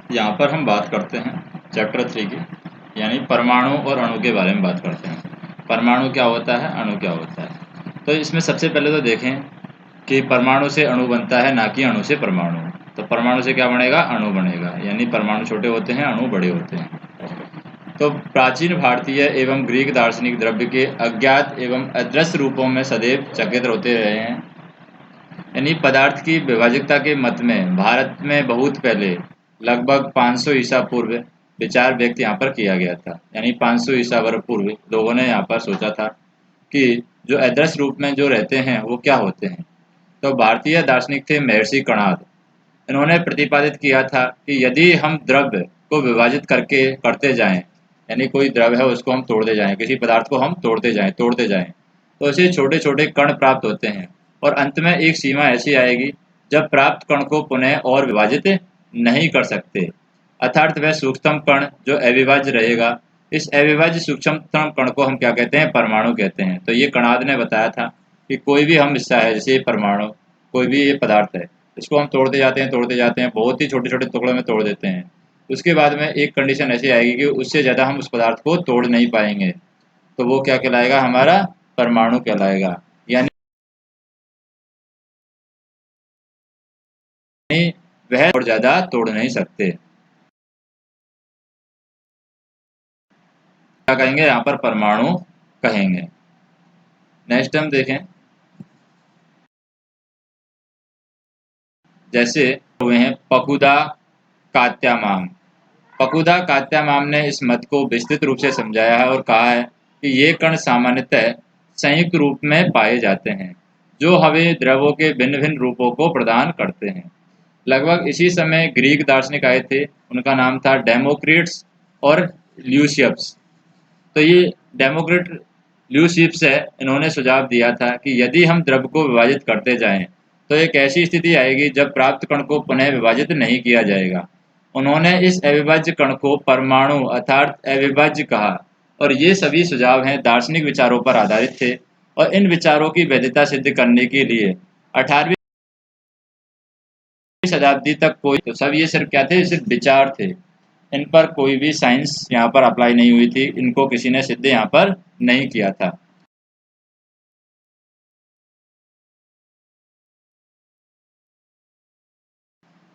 यहाँ पर हम बात करते हैं चैप्टर 3 की, यानी परमाणु और अणु के बारे में बात करते हैं। परमाणु क्या होता है, अणु क्या होता है। तो इसमें सबसे पहले तो देखें कि परमाणु से अणु बनता है, ना कि अणु से परमाणु। तो परमाणु से क्या बनेगा, अणु बनेगा, यानी परमाणु छोटे होते हैं, अणु बड़े होते हैं। तो प्राचीन भारतीय एवं ग्रीक दार्शनिक द्रव्य के अज्ञात एवं अदृश्य रूपों में सदैव चकित होते रहे हैं। यानी पदार्थ की विभाजकता के मत में भारत में बहुत पहले, लगभग 500 ईसा पूर्व, विचार व्यक्त यहाँ पर किया गया था। यानी 500 ईसा वर्ष पूर्व लोगों ने यहाँ पर सोचा था कि जो अदृश्य रूप में जो रहते हैं वो क्या होते हैं। तो भारतीय दार्शनिक थे महर्षि कणाद। इन्होंने प्रतिपादित किया था कि यदि हम द्रव्य को विभाजित करते जाएं, यानी कोई द्रव्य है उसको हम तोड़ते जाएं, किसी पदार्थ को हम तोड़ते जाएं, तो इसे छोटे छोटे कण प्राप्त होते हैं और अंत में एक सीमा ऐसी आएगी जब प्राप्त कण को पुनः और विभाजित नहीं कर सकते, अर्थात वह सूक्ष्मतम कण जो अविभाज्य रहेगा। इस अविभाज्य सूक्ष्मतम कण को हम क्या कहते हैं, परमाणु कहते हैं। तो ये कणाद ने बताया था कि कोई भी हम हिस्सा है, जैसे परमाणु, कोई भी ये पदार्थ है, इसको हम तोड़ते जाते हैं, बहुत ही छोटे छोटे टुकड़ों में तोड़ देते हैं। उसके बाद में एक कंडीशन ऐसी आएगी कि उससे ज़्यादा हम उस पदार्थ को तोड़ नहीं पाएंगे, तो वो क्या कहलाएगा, हमारा परमाणु कहलाएगा। यानी वह और ज़्यादा तोड़ नहीं सकते, क्या कहेंगे, यहाँ पर परमाणु कहेंगे। नेक्स्ट हम देखें, जैसे हुए हैं पकुदा कात्यामाम। पकुदा कात्यामाम ने इस मत को विस्तृत रूप से समझाया है और कहा है कि ये कण सामान्यतः संयुक्त रूप में पाए जाते हैं जो हवे द्रवों के भिन्न भिन्न रूपों को प्रदान करते हैं। लगभग इसी समय ग्रीक दार्शनिक आए थे, उनका नाम था डेमोक्रिट्स और ल्यूसियप्स। तो ये डेमोक्रिट ल्यूसियप्स है, इन्होंने सुझाव दिया था कि यदि हम द्रव्य को विभाजित करते जाएं तो एक ऐसी स्थिति आएगी जब प्राप्त कण को पुनः विभाजित नहीं किया जाएगा। उन्होंने इस अविभाज्य कण को परमाणु अर्थात अविभाज्य कहा और ये सभी सुझाव हैं दार्शनिक विचारों पर आधारित थे और इन विचारों की वैधता सिद्ध करने के लिए 18वीं शताब्दी तक कोई, तो सब ये सिर्फ क्या थे, सिर्फ विचार थे। इन पर कोई भी साइंस यहाँ पर अप्लाई नहीं हुई थी, इनको किसी ने सिद्ध यहाँ पर नहीं किया था।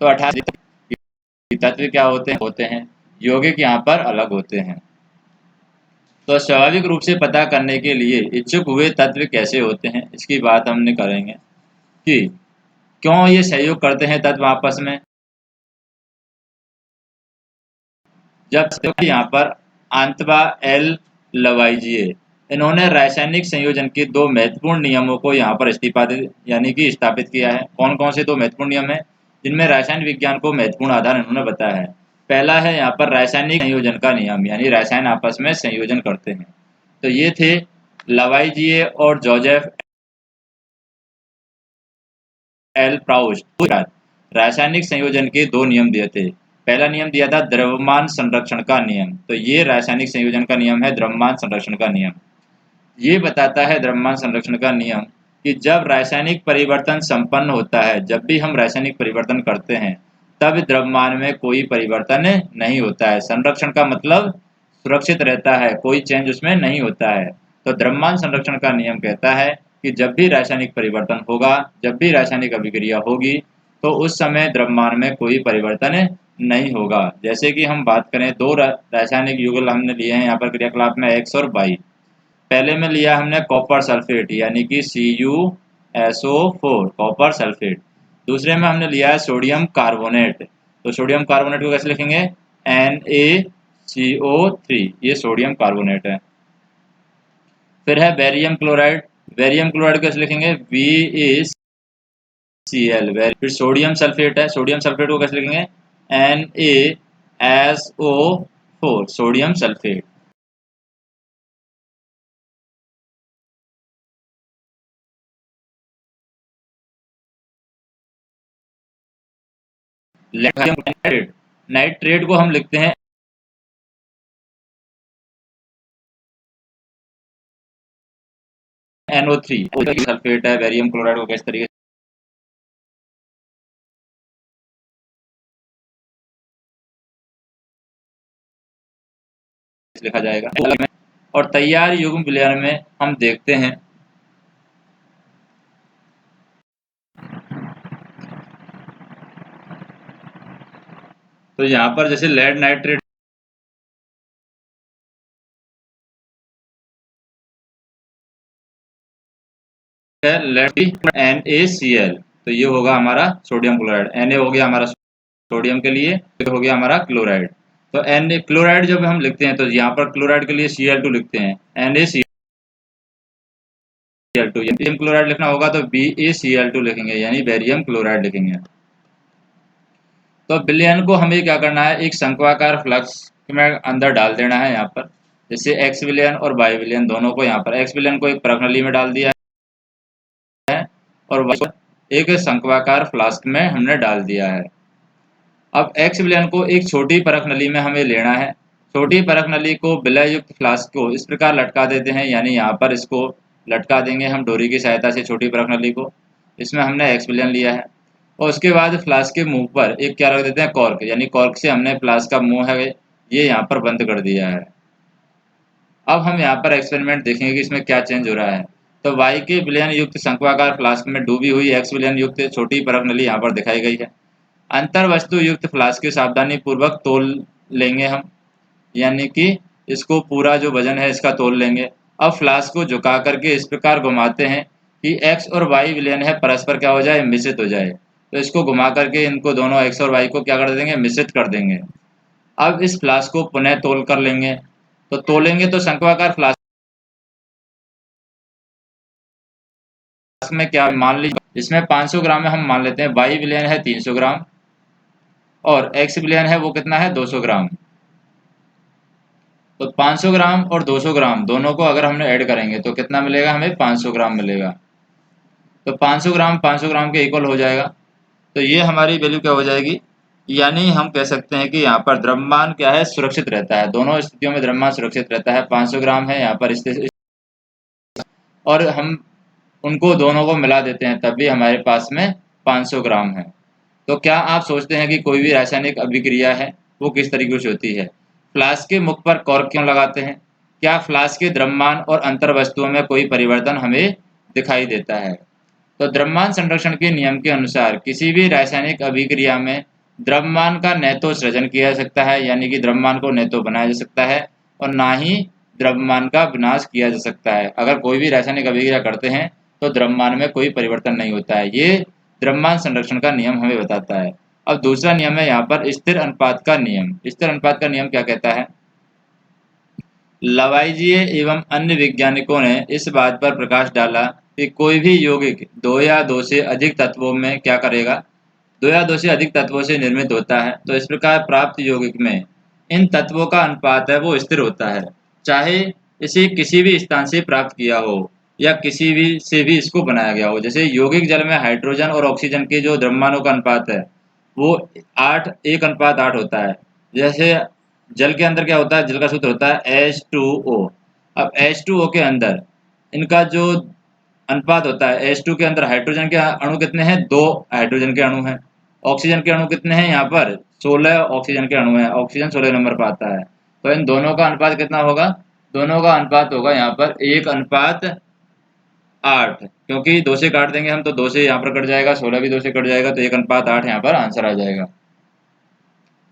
तो 18 तत्व क्या होते हैं यौगिक यहाँ पर अलग होते हैं। तो स्वाभाविक रूप से पता करने के लिए इच्छुक हुए तत्व कैसे होते हैं, इसकी बात हमने करेंगे कि क्यों ये सहयोग करते हैं तत्व आपस में। जब यहाँ पर आंतवा एल लवाइजिए, इन्होंने रासायनिक संयोजन के दो महत्वपूर्ण नियमों को यहाँ पर प्रतिपादित यानी कि स्थापित किया है। कौन कौन से दो महत्वपूर्ण नियम हैं जिनमें रासायनिक विज्ञान को महत्वपूर्ण आधार इन्होंने बताया है। पहला है यहाँ पर रासायनिक संयोजन का नियम, यानी रासायन आपस में संयोजन करते हैं। तो ये थे लवाइजिए और जोसेफ एल प्राउस्ट। रासायनिक संयोजन के दो नियम दिए थे। पहला नियम दिया था द्रव्यमान संरक्षण का नियम। तो ये रासायनिक संयोजन का नियम है, द्रव्यमान संरक्षण का नियम। ये बताता है द्रव्यमान संरक्षण का नियम कि जब रासायनिक परिवर्तन संपन्न होता है, जब भी हम रासायनिक परिवर्तन करते हैं तब द्रव्यमान में कोई परिवर्तन नहीं होता है। संरक्षण का मतलब सुरक्षित रहता है, कोई चेंज उसमें नहीं होता है। तो द्रव्यमान संरक्षण का नियम कहता है कि जब भी रासायनिक परिवर्तन होगा, जब भी रासायनिक अभिक्रिया होगी, तो उस समय द्रव्यमान में कोई परिवर्तन नहीं होगा। जैसे कि हम बात करें, दो रासायनिक युगल हमने लिए हैं यहाँ पर क्रियाकलाप में, एक्स और वाई। पहले में लिया हमने कॉपर सल्फेट यानी कि CuSO4 कॉपर सल्फेट। दूसरे में हमने लिया है सोडियम कार्बोनेट। तो सोडियम कार्बोनेट को कैसे लिखेंगे, NaCO3, ये सोडियम कार्बोनेट है। फिर है बेरियम क्लोराइड। बेरियम क्लोराइड कैसे लिखेंगे, BaCl। फिर सोडियम सल्फेट है, सोडियम सल्फेट को कैसे लिखेंगे, NaSO4 sodium sulphate. Nitrate, nitrate को हम लिखते हैं NO3। सल्फेट है, बेरियम क्लोराइड को किस तरीके लिखा जाएगा। और तैयार युग्म विलयन में हम देखते हैं तो यहाँ पर जैसे लेड नाइट्रेट है, लेड NaCl, तो ये होगा हमारा सोडियम क्लोराइड। Na हो गया हमारा सोडियम के लिए, तो हो गया हमारा क्लोराइड। तो Na क्लोराइड जब हम लिखते हैं तो यहाँ पर क्लोराइड के लिए Cl2 लिखते हैं, NaCl2। बेरियम क्लोराइड लिखना होगा तो BaCl2 लिखेंगे, यानी बेरियम क्लोराइड लिखेंगे। तो विलयन को हमें क्या करना है, एक शंक्वाकार फ्लक्स में अंदर डाल देना है। यहाँ पर जैसे एक्स विलयन और वाई विलयन दोनों को, यहाँ पर एक्स विलयन को एक परखनली में डाल दिया है और वाई को एक शंक्वाकार फ्लास्क में हमने डाल दिया है। अब एक्स विलयन को एक छोटी परख नली में हमें लेना है। छोटी परख नली को विलय युक्त फ्लास्क को इस प्रकार लटका देते हैं, यानी यहाँ पर इसको लटका देंगे हम डोरी की सहायता से छोटी परख नली को। इसमें हमने एक्स विलयन लिया है और उसके बाद फ्लास्क के मुंह पर एक क्या रख देते हैं, कॉर्क, यानी कॉर्क से हमने फ्लास्क का मुंह है ये यहाँ पर बंद कर दिया है। अब हम यहाँ पर एक्सपेरिमेंट देखेंगे कि इसमें क्या चेंज हो रहा है। तो वाई के विलयन युक्त शंक्वाकार फ्लास्क में डूबी हुई एक्स विलयन युक्त छोटी परख नली यहाँ पर दिखाई गई है। अंतर वस्तु युक्त फ्लास्क के सावधानी पूर्वक तोल लेंगे हम, यानी कि इसको पूरा जो वजन है इसका तोल लेंगे। अब फ्लास्क को झुका करके इस प्रकार घुमाते हैं कि एक्स और वाई विलयन है परस्पर क्या हो जाए, मिश्रित हो जाए। तो इसको घुमा करके इनको दोनों एक्स और वाई को क्या कर देंगे, मिश्रित कर देंगे। अब इस फ्लास्क को पुनः तोल कर लेंगे। तो तोलेंगे तो शंक्वाकार फ्लास्क में क्या मान लीजिए, इसमें 500 ग्राम में हम मान लेते हैं, वाई विलयन है 300 ग्राम और एक्स विलयन है वो कितना है, 200 ग्राम। तो 500 ग्राम और 200 ग्राम दोनों को अगर हमने ऐड करेंगे तो कितना मिलेगा हमें, 500 ग्राम मिलेगा। तो 500 ग्राम के इक्वल हो जाएगा। तो ये हमारी वैल्यू क्या हो जाएगी, यानी हम कह सकते हैं कि यहाँ पर द्रव्यमान क्या है, सुरक्षित रहता है। दोनों स्थितियों में द्रव्यमान सुरक्षित रहता है। 500 ग्राम है यहाँ पर और हम उनको दोनों को मिला देते हैं तब भी हमारे पास में 500 ग्राम है। तो क्या आप सोचते हैं कि कोई भी रासायनिक अभिक्रिया है वो किस तरीके से होती है। फ्लास्क के मुख पर कॉर्क क्यों लगाते हैं, क्या फ्लास्क के द्रव्यमान और अंतर वस्तुओं में कोई परिवर्तन हमें दिखाई देता है। तो द्रव्यमान संरक्षण के नियम के अनुसार किसी भी रासायनिक अभिक्रिया में द्रव्यमान का न तो सृजन किया जा सकता है, यानी कि द्रव्यमान को न तो बनाया जा सकता है, और ना ही द्रव्यमान का विनाश किया जा सकता है। अगर कोई भी रासायनिक अभिक्रिया करते हैं तो द्रव्यमान में कोई परिवर्तन नहीं होता है। ये द्रव्यमान संरक्षण का नियम हमें बताता है। अब दूसरा नियम है यहाँ पर स्थिर अनुपात का नियम। स्थिर अनुपात का नियम क्या कहता है, लवाइजिए एवं अन्य वैज्ञानिकों ने इस बात पर प्रकाश डाला कि कोई भी यौगिक दो या दो से अधिक तत्वों में क्या करेगा, दो या दो से अधिक तत्वों से निर्मित होता है। तो इस प्रकार प्राप्त यौगिक में इन तत्वों का अनुपात है वो स्थिर होता है, चाहे इसे किसी भी स्थान से प्राप्त किया हो या किसी भी से भी इसको बनाया गया हो। जैसे यौगिक जल में हाइड्रोजन और ऑक्सीजन के जो द्रव्यमानों का अनुपात है वो 1:8 होता है। जैसे जल के अंदर क्या होता है, जल का सूत्र होता है H2O। अब H2O के अंदर इनका जो अनुपात होता है, H2 के अंदर हाइड्रोजन के अणु कितने हैं, 2 हाइड्रोजन के अणु हैं। ऑक्सीजन के अणु कितने हैं, यहाँ पर 16 ऑक्सीजन के अणु हैं। ऑक्सीजन 16 नंबर पर आता है। तो इन दोनों का अनुपात कितना होगा, दोनों का अनुपात होगा यहाँ पर 1:8, क्योंकि 2 से काट देंगे हम तो 2 से यहाँ पर कट जाएगा, 16 भी 2 से कट जाएगा, तो 1:8 यहाँ पर आंसर आ जाएगा।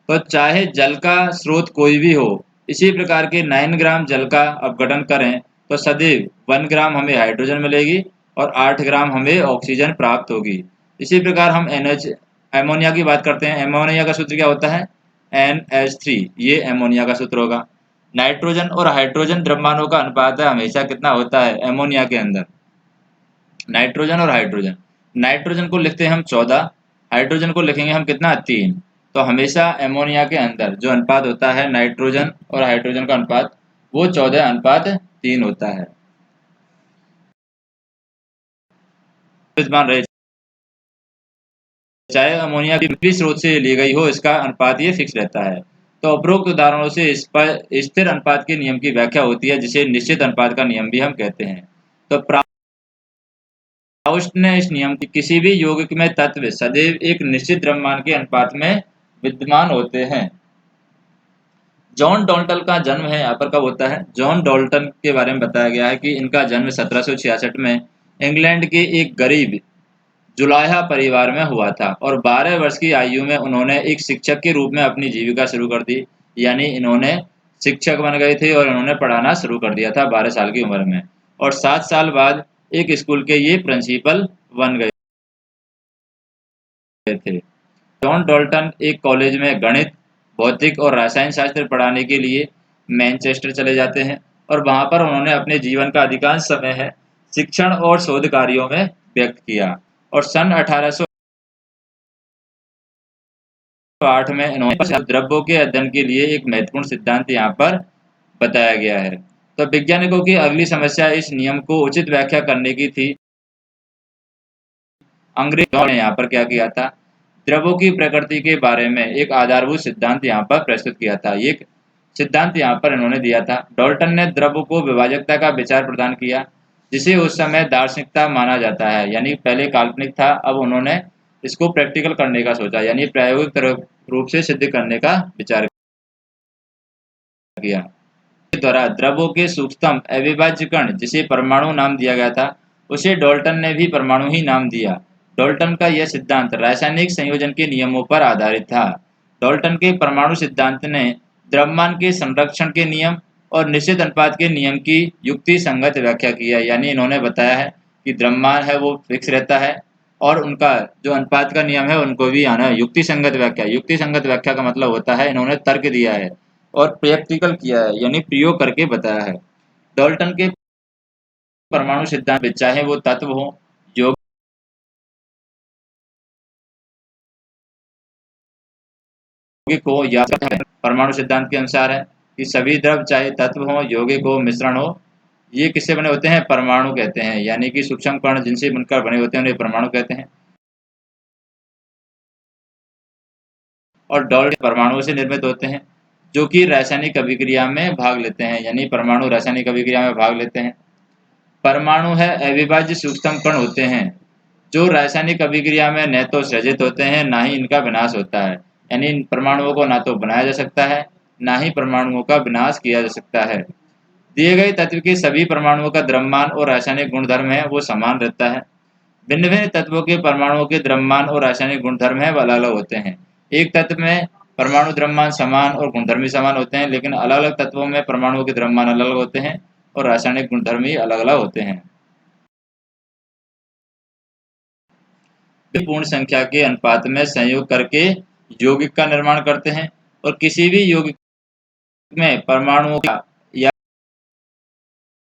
तो चाहे जल का स्रोत कोई भी हो, इसी प्रकार के 9 ग्राम जल का अपघटन करें तो सदैव 1 ग्राम हमें हाइड्रोजन मिलेगी और 8 ग्राम हमें ऑक्सीजन प्राप्त होगी। इसी प्रकार हम NH एमोनिया की बात करते हैं। एमोनिया का सूत्र क्या होता है, NH3, ये एमोनिया का सूत्र होगा। नाइट्रोजन और हाइड्रोजन द्रव्यमानों का अनुपात है हमेशा कितना होता है एमोनिया के अंदर, नाइट्रोजन और हाइड्रोजन। नाइट्रोजन को लिखते हैं हम 14, हाइड्रोजन को लिखेंगे हम कितना, 3। तो हमेशा एमोनिया के अंदर जो अनुपात होता है नाइट्रोजन और हाइड्रोजन का अनुपात वो 14:3 होता है। मान रहे चाहे अमोनिया की स्रोत से ली गई हो, इसका अनुपात ये फिक्स रहता है। तो उपरोक्त उदाहरणों से इस पर स्थिर अनुपात के नियम की व्याख्या होती है, जिसे निश्चित अनुपात का नियम भी हम कहते हैं। तो प्राउस्ट ने इस नियम की किसी भी यौगिक में तत्व सदैव एक निश्चित द्रव्यमान के अनुपात में विद्यमान होते हैं। जॉन डॉल्टन का जन्म है यहाँ पर कब होता है? जॉन डॉल्टन के बारे में बताया गया है कि इनका जन्म 1766 में इंग्लैंड के एक गरीब जुलाहा परिवार में हुआ था और 12 वर्ष की आयु में उन्होंने एक शिक्षक के रूप में अपनी जीविका शुरू कर दी। यानी इन्होंने शिक्षक बन गए थे और इन्होंने पढ़ाना शुरू कर दिया था 12 साल की उम्र में, और 7 साल बाद एक स्कूल के ये प्रिंसिपल बन गए थे। जॉन डॉल्टन एक कॉलेज में गणित, भौतिक और रसायन शास्त्र पढ़ाने के लिए मैनचेस्टर चले जाते हैं और वहां पर उन्होंने अपने जीवन का अधिकांश समय है शिक्षण और शोध कार्यों में व्यक्त किया। और सन 1808 में इन्होंने द्रव्यों के अध्ययन के लिए एक महत्वपूर्ण सिद्धांत यहाँ पर बताया गया है। तो वैज्ञानिकों की अगली समस्या इस नियम को उचित व्याख्या करने की थी। अंग्रेजों ने यहाँ पर क्या किया था? द्रव्यों की प्रकृति के बारे में एक आधारभूत सिद्धांत यहाँ पर प्रस्तुत किया था। ये सिद्धांत यहाँ पर इन्होंने दिया था। डॉल्टन ने द्रव्य को विभाजकता का विचार प्रदान किया, जिसे उस समय दार्शनिकता माना जाता है। यानी पहले काल्पनिक था, अब उन्होंने इसको प्रैक्टिकल करने का सोचा, यानी प्रायोगिक रूप से सिद्ध करने का विचार किया। के द्वारा द्रव्यों के सूक्ष्मतम अविभाज्य कण, जिसे परमाणु नाम दिया गया था, उसे डॉल्टन ने भी परमाणु ही नाम दिया। डॉल्टन का यह सिद्धांत रासायनिक संयोजन के नियमों पर आधारित था। डॉल्टन के परमाणु सिद्धांत ने द्रव्यमान के संरक्षण के नियम और निश्चित अनुपात के नियम की युक्ति संगत व्याख्या की है। यानी इन्होंने बताया है कि द्रव्यमान है वो फिक्स रहता है और उनका जो अनुपात का नियम है उनको भी आना है युक्ति संगत व्याख्या। युक्ति संगत व्याख्या का मतलब होता है इन्होंने तर्क दिया है और प्रैक्टिकल किया है, यानी प्रयोग करके बताया है। डॉल्टन के परमाणु सिद्धांत में चाहे वो तत्व हो, यौगिक हो या परमाणु सिद्धांत के अनुसार है कि सभी द्रव चाहे तत्व हो, यौगिक हो, मिश्रण हो, ये किससे बने होते हैं? परमाणु कहते हैं। यानी कि सूक्ष्म कण जिनसे बनकर बने होते हैं उन्हें परमाणु कहते हैं। और डॉल्टन परमाणुओं से निर्मित होते हैं जो कि रासायनिक अभिक्रिया में भाग लेते हैं। यानी परमाणु रासायनिक अभिक्रिया में भाग लेते हैं। परमाणु है अविभाज्य सूक्ष्म कण होते हैं जो रासायनिक अभिक्रिया में न तो सृजित होते हैं ना ही इनका विनाश होता है। यानी इन परमाणुओं को ना तो बनाया जा सकता है ना ही परमाणुओं का विनाश किया जा सकता है। दिए गए तत्व के सभी परमाणुओं का द्रव्यमान और रासायनिक गुणधर्म है वो समान रहता है। भिन्न भिन्न तत्वों के परमाणुओं के द्रव्यमान और रासायनिक गुणधर्म है वो अलग अलग होते हैं। एक तत्व में परमाणु द्रव्यमान समान और गुणधर्म भी समान होते हैं, लेकिन अलग अलग तत्वों में परमाणुओं के द्रव्यमान अलग अलग होते हैं और रासायनिक गुणधर्म ही अलग अलग होते हैं। पूर्ण संख्या के अनुपात में संयोग करके यौगिक का निर्माण करते हैं और किसी भी यौगिक में परमाणुओं का या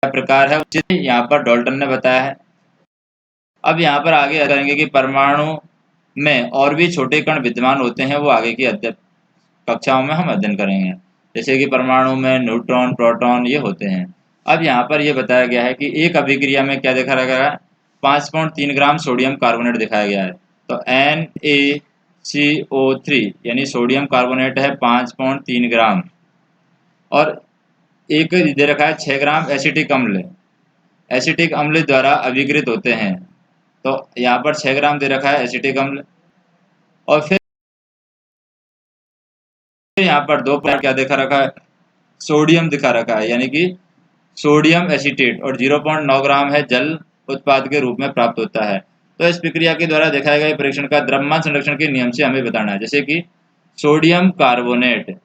प्रकार है जिसे यहाँ पर डॉल्टन ने बताया है। अब यहाँ पर आगे करेंगे कि परमाणु में और भी छोटे कण विद्यमान होते हैं, वो आगे की कक्षाओं में हम अध्ययन करेंगे। जैसे कि परमाणु में न्यूट्रॉन, प्रोटॉन ये होते हैं। अब यहाँ पर ये बताया गया है कि एक अभिक्रिया में क्या दिखाया गया है? 5.3 ग्राम सोडियम कार्बोनेट दिखाया गया है। तो NaCO3 यानी सोडियम कार्बोनेट है 5.3 ग्राम, और एक दे रखा है 6 ग्राम एसिटिक अम्ल। एसिटिक अम्ल द्वारा अभिकृत होते हैं। तो यहाँ पर 6 ग्राम दे रखा है एसिटिक अम्ल, और फिर यहाँ पर दो पॉइंट क्या दिखा रखा है? सोडियम दिखा रखा है, यानी कि सोडियम एसीटेट, और 0.9 ग्राम है जल उत्पाद के रूप में प्राप्त होता है। तो इस प्रक्रिया के द्वारा दिखाए गए परीक्षण का द्रव्यमान संरक्षण के नियम से हमें बताना है। जैसे कि सोडियम कार्बोनेट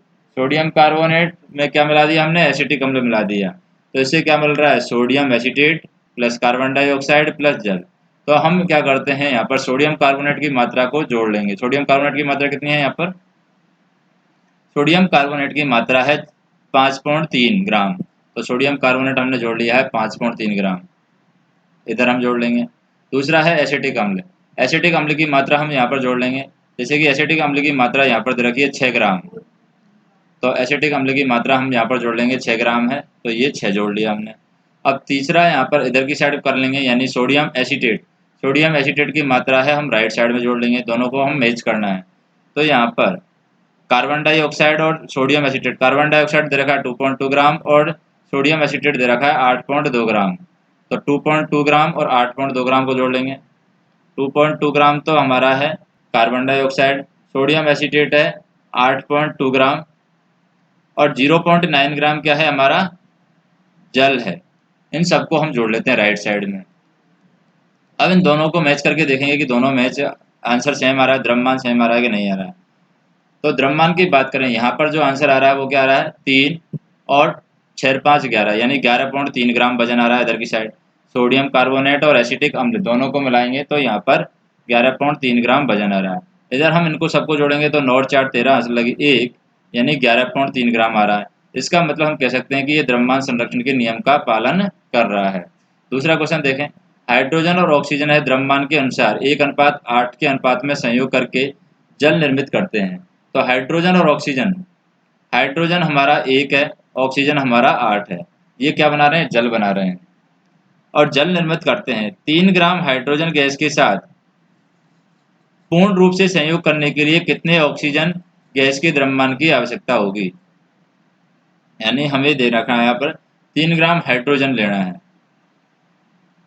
में क्या मिला दिया हमने? एसिटिक अम्ल मिला दिया। तो इससे क्या मिल रहा है? Sodium acetate plus carbon dioxide plus जल। तो हम क्या करते हैं, यहाँ पर सोडियम कार्बोनेट की मात्रा को जोड़ लेंगे। सोडियम कार्बोनेट की मात्रा कितनी है? यहाँ पर सोडियम कार्बोनेट की मात्रा है 5.3 ग्राम। तो सोडियम कार्बोनेट हमने जोड़ लिया है 5.3 ग्राम, इधर हम जोड़ लेंगे। दूसरा है एसिटिक अम्ल। एसिटिक अम्ल की मात्रा हम यहाँ पर जोड़ लेंगे। जैसे कि एसिटिक अम्ल की मात्रा यहाँ पर दे रखी है 6 ग्राम। तो एसिटिक अम्ल की मात्रा हम यहाँ पर जोड़ लेंगे, 6 ग्राम है, तो ये 6 जोड़ लिया हमने। अब तीसरा यहाँ पर इधर की साइड कर लेंगे, यानी सोडियम एसीटेट। सोडियम एसीटेट की मात्रा है हम राइट साइड में जोड़ लेंगे, दोनों को हम मैच करना है। तो यहाँ पर कार्बन डाइऑक्साइड और सोडियम एसीटेट, कार्बन डाइऑक्साइड दे रखा है 2.2 ग्राम और सोडियम एसीटेट दे रखा है 8.2 ग्राम। तो 2.2 ग्राम और 8.2 ग्राम को जोड़ लेंगे। 2.2 ग्राम तो हमारा है कार्बन डाइऑक्साइड, सोडियम एसीटेट है 8.2 ग्राम, और 0.9 ग्राम क्या है हमारा, जल है। इन सबको हम जोड़ लेते हैं राइट साइड में। अब इन दोनों को मैच करके देखेंगे कि दोनों मैच आंसर सेम आ रहा है, द्रव्यमान सेम आ रहा है कि नहीं आ रहा है। तो द्रव्यमान की बात करें, यहाँ पर जो आंसर आ रहा है वो क्या आ रहा है, 3 और 6 5 11, यानी 11.3 ग्राम वजन आ रहा है इधर की साइड। सोडियम कार्बोनेट और एसिटिक अम्ल दोनों को मिलाएंगे तो यहाँ पर 11.3 ग्राम वजन आ रहा है। इधर हम इनको सबको जोड़ेंगे तो 9 4 13 आंसर लगी 1, यानी 11.3 ग्राम आ रहा है। इसका मतलब हम कह सकते हैं कि ये द्रव्यमान संरक्षण के नियम का पालन कर रहा है। दूसरा क्वेश्चन देखें, हाइड्रोजन और ऑक्सीजन है द्रव्यमान के अनुसार 1:8 के अनुपात में संयोग करके जल निर्मित करते हैं। तो हाइड्रोजन और ऑक्सीजन, हाइड्रोजन हमारा 1 है, ऑक्सीजन हमारा 8 है। ये क्या बना रहे हैं, जल बना रहे हैं और जल निर्मित करते हैं। 3 ग्राम हाइड्रोजन गैस के साथ पूर्ण रूप से संयोग करने के लिए कितने ऑक्सीजन गैस के द्रव्यमान की आवश्यकता होगी। यानी हमें दे रखा है यहाँ पर 3 ग्राम हाइड्रोजन लेना है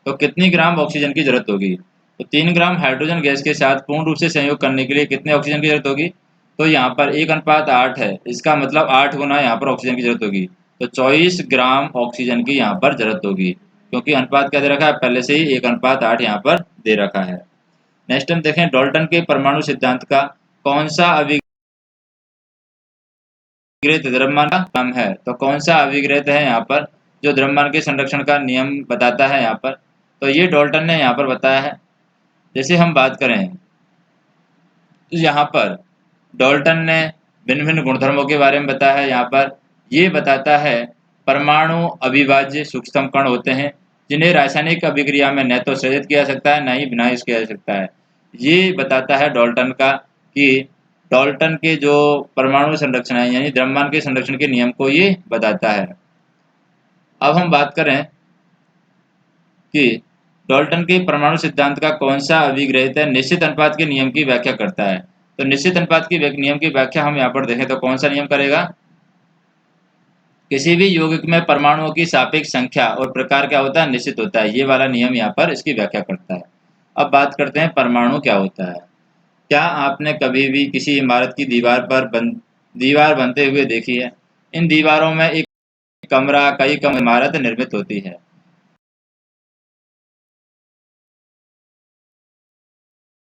तो कितनी ग्राम ऑक्सीजन की जरूरत होगी। तो 3 ग्राम हाइड्रोजन गैस के साथ पूर्ण रूप से संयोग करने के लिए कितने ऑक्सीजन की जरूरत होगी। तो यहाँ पर 1:8 है, इसका मतलब 8 गुना यहाँ पर ऑक्सीजन की जरूरत होगी। तो 24 ग्राम ऑक्सीजन की यहाँ पर जरूरत होगी, क्योंकि अनुपात क्या दे रखा है, पहले से ही 1:8 यहाँ पर दे रखा है। नेक्स्ट हम देखें, डाल्टन के परमाणु सिद्धांत का कौन सा अविकृत द्रव्यमान का कम है। तो कौन सा अविकृत है यहाँ पर जो द्रव्यमान के संरक्षण का नियम बताता है यहाँ पर, तो ये डाल्टन ने यहाँ पर बताया है। जैसे हम बात करें तो यहाँ पर डाल्टन ने भिन्न भिन्न गुणधर्मों के बारे में बताया है। यहाँ पर ये बताता है परमाणु अविभाज्य सूक्ष्म कण होते हैं जिन्हें रासायनिक अभिक्रिया में न तो सृजित किया जा सकता है न ही विनाश किया जा सकता है। ये बताता है डाल्टन का कि डाल्टन के जो परमाणु संरक्षण है यानी द्रव्यमान के संरक्षण के नियम को ये बताता है। अब हम बात करें कि डाल्टन के परमाणु सिद्धांत का कौन सा अभिग्रहित है निश्चित अनुपात के नियम की व्याख्या करता है। तो निश्चित अनुपात की नियम की व्याख्या हम यहाँ पर देखें तो कौन सा नियम करेगा, किसी भी यौगिक में परमाणुओं की सापेक्ष संख्या और प्रकार क्या होता है, निश्चित होता है। ये वाला नियम यहाँ पर इसकी व्याख्या करता है। अब बात करते हैं परमाणु क्या होता है। क्या आपने कभी भी किसी इमारत की दीवार पर दीवार बनते हुए देखी है। इन दीवारों में एक कमरा कई कम इमारत निर्मित होती है।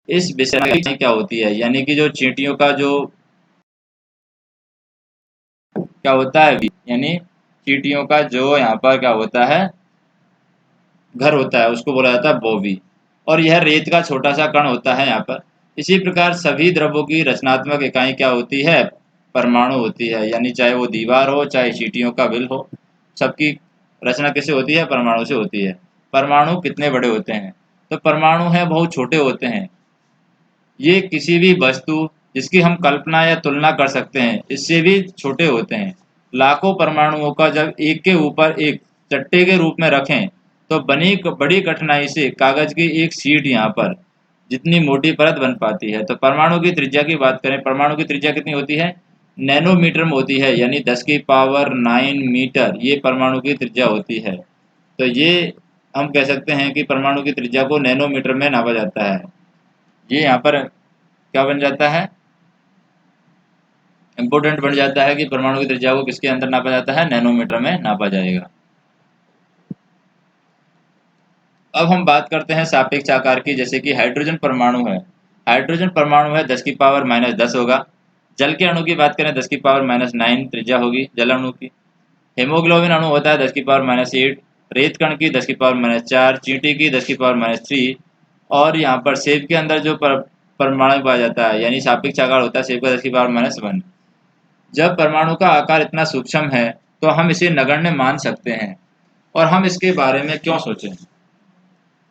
इस विषय में क्या होती है, यानी कि जो चींटियों का जो क्या होता है, यानी चींटियों का जो यहाँ पर क्या होता है, घर होता है, उसको बोला जाता है बॉबी। और यह रेत का छोटा सा कण होता है यहाँ पर। इसी प्रकार सभी द्रव्यों की रचनात्मक इकाई क्या होती है, परमाणु होती है। यानी चाहे वो दीवार हो चाहे चींटियों का बिल हो, सबकी रचना किससे होती है, परमाणु से होती है। परमाणु कितने बड़े होते हैं, तो परमाणु है बहुत छोटे होते हैं। ये किसी भी वस्तु जिसकी हम कल्पना या तुलना कर सकते हैं इससे भी छोटे होते हैं। लाखों परमाणुओं का जब एक के ऊपर एक चट्टे के रूप में रखें तो बनी बड़ी कठिनाई से कागज की एक शीट यहाँ पर जितनी मोटी परत बन पाती है। तो परमाणु की त्रिज्या की बात करें, परमाणु की त्रिज्या कितनी होती है, नैनोमीटर में होती है, यानी 10⁹ मीटर ये परमाणु की त्रिज्या होती है। तो ये हम कह सकते हैं कि परमाणु की त्रिज्या को नैनोमीटर में नापा जाता है। ये यहाँ पर क्या बन जाता है, इम्पोर्टेंट बन जाता है कि परमाणु की त्रिज्या को किसके अंदर नापा जाता है, नैनोमीटर में नापा जाएगा। अब हम बात करते हैं सापेक्ष आकार की। जैसे कि हाइड्रोजन परमाणु है, हाइड्रोजन परमाणु है 10⁻⁻10 होगा। जल के अणु की बात करें 10⁻⁹ त्रिज्या होगी जल अणु की। हेमोग्लोबिन अणु होता है 10⁻⁸। रेत कण की 10⁻⁴। चींटी की 10⁻3। और यहाँ पर सेब के अंदर जो परमाणु पाया जाता है यानी सापेक्ष आकार होता है सेब का 10⁻⁻1। जब परमाणु का आकार इतना सूक्ष्म है तो हम इसे नगण्य मान सकते हैं। और हम इसके बारे में क्यों सोचें,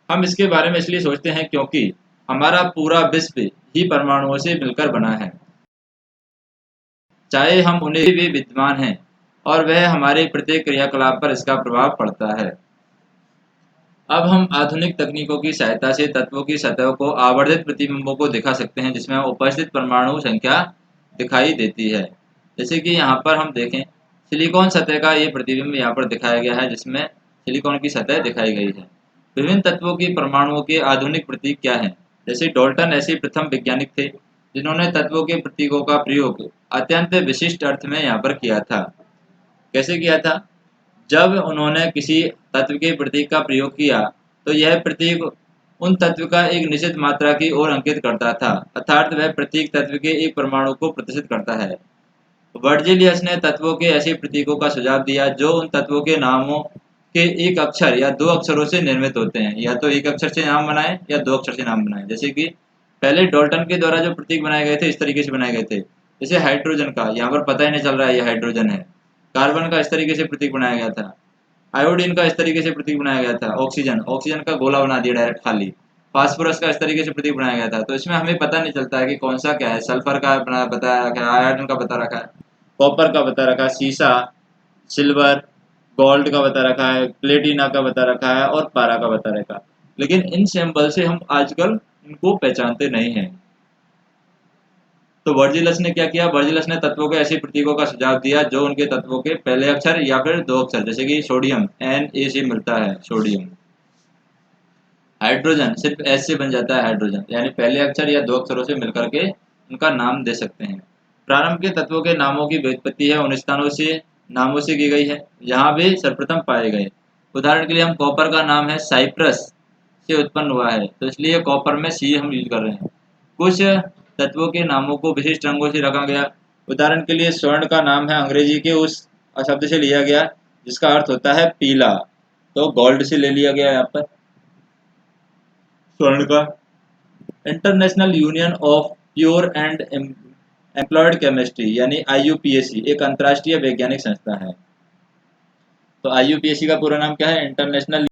हम इसके बारे में इसलिए सोचते हैं क्योंकि हमारा पूरा विश्व ही परमाणुओं से मिलकर बना है, चाहे हम उन्हें भी विद्वान हैं और वह हमारे प्रत्येक क्रियाकलाप पर इसका प्रभाव पड़ता है। अब हम आधुनिक तकनीकों की सहायता से तत्वों की सतह को आवर्धित प्रतिबिंबों को दिखा सकते हैं जिसमें उपस्थित परमाणु संख्या दिखाई देती है। जैसे कि यहाँ पर हम देखें सिलिकॉन सतह का ये प्रतिबिंब यहाँ पर दिखाया गया है जिसमें सिलिकॉन की सतह दिखाई गई है। विभिन्न तत्वों की परमाणुओं के आधुनिक प्रतीक क्या हैं। जैसे डाल्टन ऐसे प्रथम वैज्ञानिक थे जिन्होंने तत्वों के प्रतीकों का प्रयोग अत्यंत विशिष्ट अर्थ में यहाँ पर किया था। कैसे किया था? जब उन्होंने किसी तत्व के प्रतीक का प्रयोग किया तो यह प्रतीक उन तत्व का एक निश्चित मात्रा की ओर अंकित करता था, अर्थात वह प्रतीक तत्व के एक परमाणु को प्रदर्शित करता है। वर्जिलियस ने तत्वों के ऐसे प्रतीकों का सुझाव दिया जो उन तत्वों के नामों के एक अक्षर या दो अक्षरों से निर्मित होते हैं, या तो एक अक्षर से नाम बनाए या दो अक्षर से नाम बनाए। जैसे कि पहले डॉल्टन के द्वारा जो प्रतीक बनाए गए थे इस तरीके से बनाए गए थे, जैसे हाइड्रोजन का, यहाँ पर पता ही नहीं चल रहा है ये हाइड्रोजन है। कार्बन का इस तरीके से प्रतीक बनाया गया था। आयोडीन का इस तरीके से प्रतीक बनाया गया था। ऑक्सीजन ऑक्सीजन का गोला बना दिया डायरेक्ट खाली। फास्फोरस का इस तरीके से प्रतीक बनाया गया था। तो इसमें हमें पता नहीं चलता है कि कौन सा क्या है। सल्फर का बताया रखा है, आयरन का बता रखा है, कॉपर का बता रखा है, सीसा, सिल्वर, गोल्ड का बता रखा है, प्लेटिना का बता रखा है और पारा का बता रखा है। लेकिन इन सिंबल से हम आजकल इनको पहचानते नहीं हैं। तो वर्जिलस ने क्या किया? वर्जिलस ने तत्वों के ऐसे प्रतीकों का सुझाव दिया जो उनके तत्वों के पहले अक्षर या फिर दो अक्षर, जैसे कि सोडियम Na से मिलता है सोडियम। हाइड्रोजन सिर्फ एस से बन जाता है हाइड्रोजन, यानी पहले अक्षर या दो अक्षरों से मिलकर के उनका नाम दे सकते हैं। प्रारंभ के तत्वों के नामों की व्युत्पत्ति है उन स्थानों से नामों से की गई है जहाँ वे सर्वप्रथम पाए गए। उदाहरण के लिए हम कॉपर का नाम है साइप्रस से उत्पन्न हुआ है, तो इसलिए कॉपर में सी हम यूज कर रहे हैं। कुछ तत्वों के नामों को विशिष्ट रंगों से रखा गया। उदाहरण के लिए स्वर्ण का नाम है अंग्रेजी के उस शब्द से लिया गया जिसका अर्थ होता है पीला, तो गोल्ड से ले लिया गया यहाँ पर स्वर्ण का। International union of pure and employed chemistry यानी IUPAC एक अंतर्राष्ट्रीय वैज्ञानिक संस्था है। तो IUPAC का पूरा नाम क्या है? इंटरनेशनल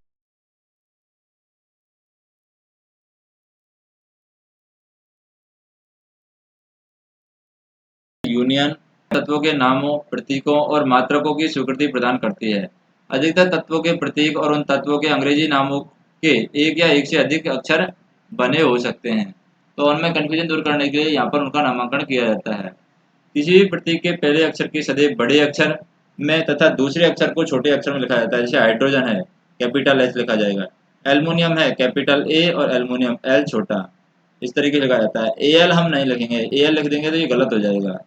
यूनियन तत्वों के नामों, प्रतीकों और मात्रकों की स्वीकृति प्रदान करती है। अधिकतर तत्वों के प्रतीक और उन तत्वों के अंग्रेजी नामों के एक या एक से अधिक अक्षर बने हो सकते हैं, तो उनमें कन्फ्यूजन दूर करने के लिए यहाँ पर उनका नामांकन किया जाता है। किसी भी प्रतीक के पहले अक्षर की सदैव बड़े अक्षर में तथा दूसरे अक्षर को छोटे अक्षर में लिखा जाता है। जैसे हाइड्रोजन है, कैपिटल एच लिखा जाएगा। एल्युमिनियम है, कैपिटल ए और एल्युमिनियम एल छोटा, इस तरीके से लिखा जाता है। एल हम नहीं लिखेंगे, एल लिख देंगे तो ये गलत हो जाएगा,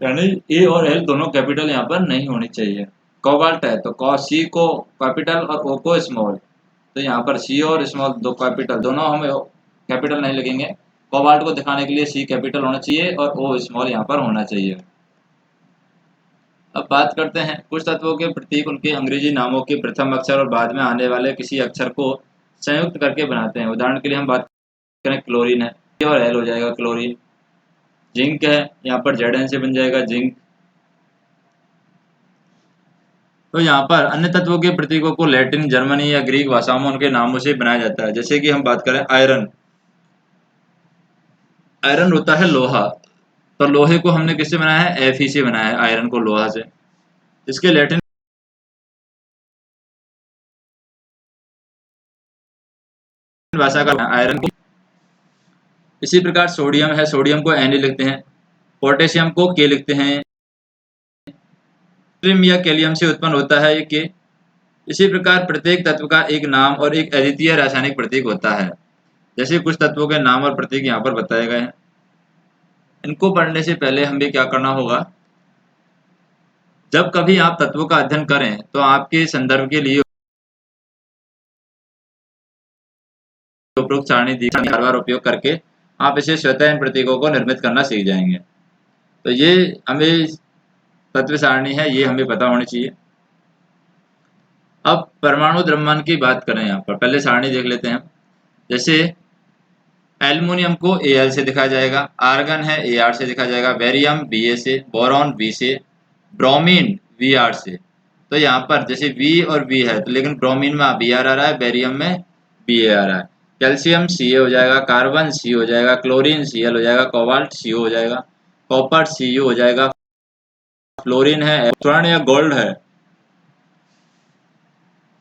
यानी ए और एल दोनों कैपिटल यहाँ पर नहीं होनी चाहिए। कोबाल्ट है तो सी को कैपिटल और ओ को स्मॉल, तो यहाँ पर सी और स्मॉल दो कैपिटल, दोनों हम कैपिटल नहीं लिखेंगे। कोबाल्ट को दिखाने के लिए सी कैपिटल होना चाहिए और ओ स्मॉल यहाँ पर होना चाहिए। अब बात करते हैं कुछ तत्वों के प्रतीक उनके अंग्रेजी नामों के प्रथम अक्षर और बाद में आने वाले किसी अक्षर को संयुक्त करके बनाते हैं। उदाहरण के लिए हम बात करें क्लोरीन है, ए और एल हो जाएगा क्लोरीन। जिंक है, यहाँ पर जेड से बन जाएगा जिंक। तो यहाँ पर अन्य तत्वों के प्रतीकों को लैटिन, जर्मनी या ग्रीक भाषाओं में उनके नामों से बनाया जाता है। जैसे कि हम बात करें आयरन, आयरन होता है लोहा, तो लोहे को हमने किससे बनाया है? Fe से बनाया है आयरन को, लोहा से। इसके लैटिन भाषा का आयरन को। इसी प्रकार सोडियम है, सोडियम को Na लिखते हैं, पोटेशियम को K लिखते हैं, ट्रिम या कैलियम से उत्पन्न होता है ये K। इसी प्रकार प्रत्येक तत्व का एक नाम और एक अद्वितीय रासायनिक प्रतीक होता है। जैसे कुछ तत्वों के नाम और प्रतीक यहाँ पर बताए गए हैं। इनको पढ़ने से पहले हमें क्या करना होगा? जब कभी आप तत्वों का अध्ययन करें तो आपके संदर्भ के लिए उपरोक्त सारणी दी बार बार उपयोग करके आप इसे स्वतः इन प्रतीकों को निर्मित करना सीख जाएंगे। तो ये हमें तत्व सारणी है, ये हमें पता होनी चाहिए। अब परमाणु द्रव्यमान की बात करें, यहाँ पर पहले सारणी देख लेते हैं। जैसे एल्युमिनियम को Al से दिखाया जाएगा, आर्गन है Ar से दिखाया जाएगा, बेरियम Ba से, बोरॉन B से, ब्रोमीन Br से। तो यहाँ पर जैसे V और B है तो लेकिन ब्रोमीन में Br आ रहा है, बेरियम में Ba आ रहा है। कैल्शियम Ca हो जाएगा, कार्बन C हो जाएगा, क्लोरीन Cl हो जाएगा, कोबाल्ट CO हो जाएगा, कॉपर Cu हो जाएगा, फ्लोरीन है, स्वर्ण या गोल्ड है।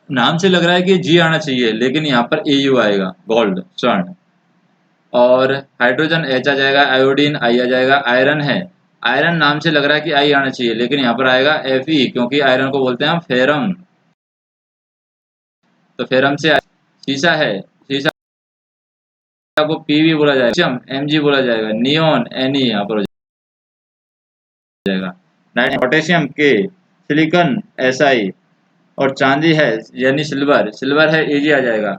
नाम से लग रहा है कि G आना चाहिए लेकिन यहाँ पर Au आएगा, गोल्ड स्वर्ण। और हाइड्रोजन H आ जाएगा, आयोडीन I आ जाएगा, आयरन है, आयरन नाम से लग रहा है कि I आना चाहिए लेकिन यहाँ पर आएगा Fe, क्योंकि आयरन को बोलते हैं हम फेरम, तो फेरम से शीशा है, शीशा को Pb बोला जाएगा, Mg बोला जाएगा, नियोन Ne यहाँ पर हो जाएगा। पोटेशियम के, सिलिकॉन Si और चांदी है यानी सिल्वर, सिल्वर है Ag आ जाएगा,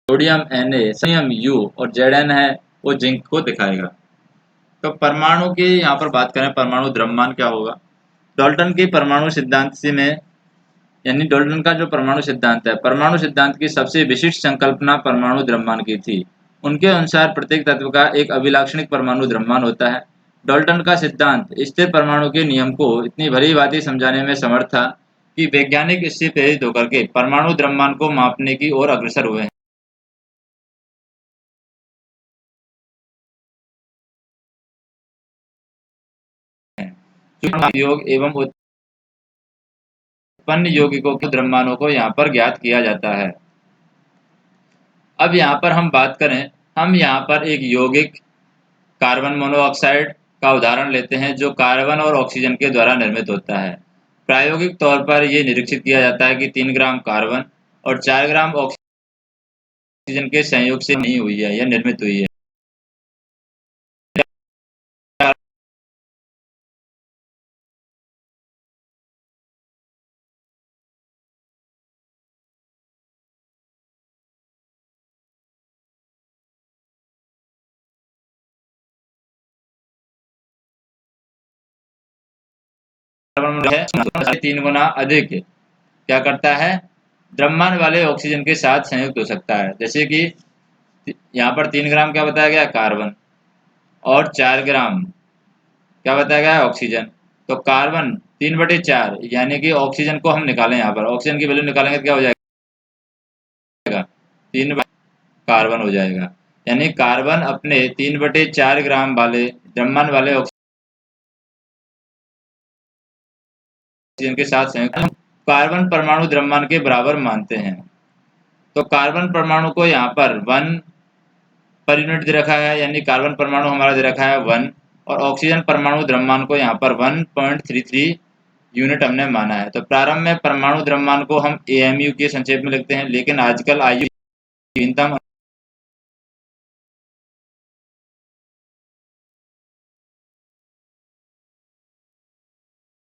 सोडियम Na, सोडियम U और Zn है वो जिंक को दिखाएगा। तो परमाणु की यहाँ पर बात करें, परमाणु द्रव्यमान क्या होगा। डाल्टन के परमाणु सिद्धांत से में यानी डाल्टन का जो परमाणु सिद्धांत है, परमाणु सिद्धांत की सबसे विशिष्ट संकल्पना परमाणु द्रव्यमान की थी। उनके अनुसार प्रत्येक तत्व का एक अभिलाक्षणिक परमाणु द्रव्यमान होता है। डाल्टन का सिद्धांत स्थिर परमाणु के नियम को इतनी भली भांति समझाने में समर्थ था कि वैज्ञानिक इससे प्रेरित होकर के परमाणु द्रव्यमान को मापने की ओर अग्रसर हुए हैं। योग एवं उत्पन्न यौगिकों के द्रव्यमानों को यहाँ पर ज्ञात किया जाता है। अब यहाँ पर हम बात करें, हम यहाँ पर एक यौगिक कार्बन मोनोऑक्साइड का उदाहरण लेते हैं जो कार्बन और ऑक्सीजन के द्वारा निर्मित होता है। प्रायोगिक तौर पर यह निरीक्षित किया जाता है कि 3 ग्राम कार्बन और 4 ग्राम ऑक्सीजन के संयोग से नहीं हुई है, यह निर्मित हुई है। कार्बन है 3 गुना अधिक क्या करता है, द्रव्यमान वाले ऑक्सीजन के साथ संयुक्त हो सकता है। जैसे कि यहाँ पर 3 ग्राम क्या बताया गया, कार्बन, और 4 ग्राम क्या बताया गया है, ऑक्सीजन। तो कार्बन 3/4 यानी कि ऑक्सीजन को हम निकालें, यहाँ पर ऑक्सीजन की वैल्यू निकालेंगे तो क्या हो जाएगा, 3 कार्बन हो जाएगा। यानी कार्बन अपने 3/4 ग्राम वाले द्रव्यमान वाले ऑक्सीजन के साथ संयुक्त कार्बन परमाणु द्रव्यमान के बराबर मानते हैं। तो कार्बन परमाणु को यहाँ पर 1 पर यूनिट दे रखा है, यानी कार्बन परमाणु हमारा दे रखा है 1, और ऑक्सीजन परमाणु द्रव्यमान को यहाँ पर 1.33 यूनिट हमने माना है। तो प्रारंभ में परमाणु द्रव्यमान को हम AMU के संक्षेप में लिखते हैं, लेकिन आजकल आयु न्यूनतम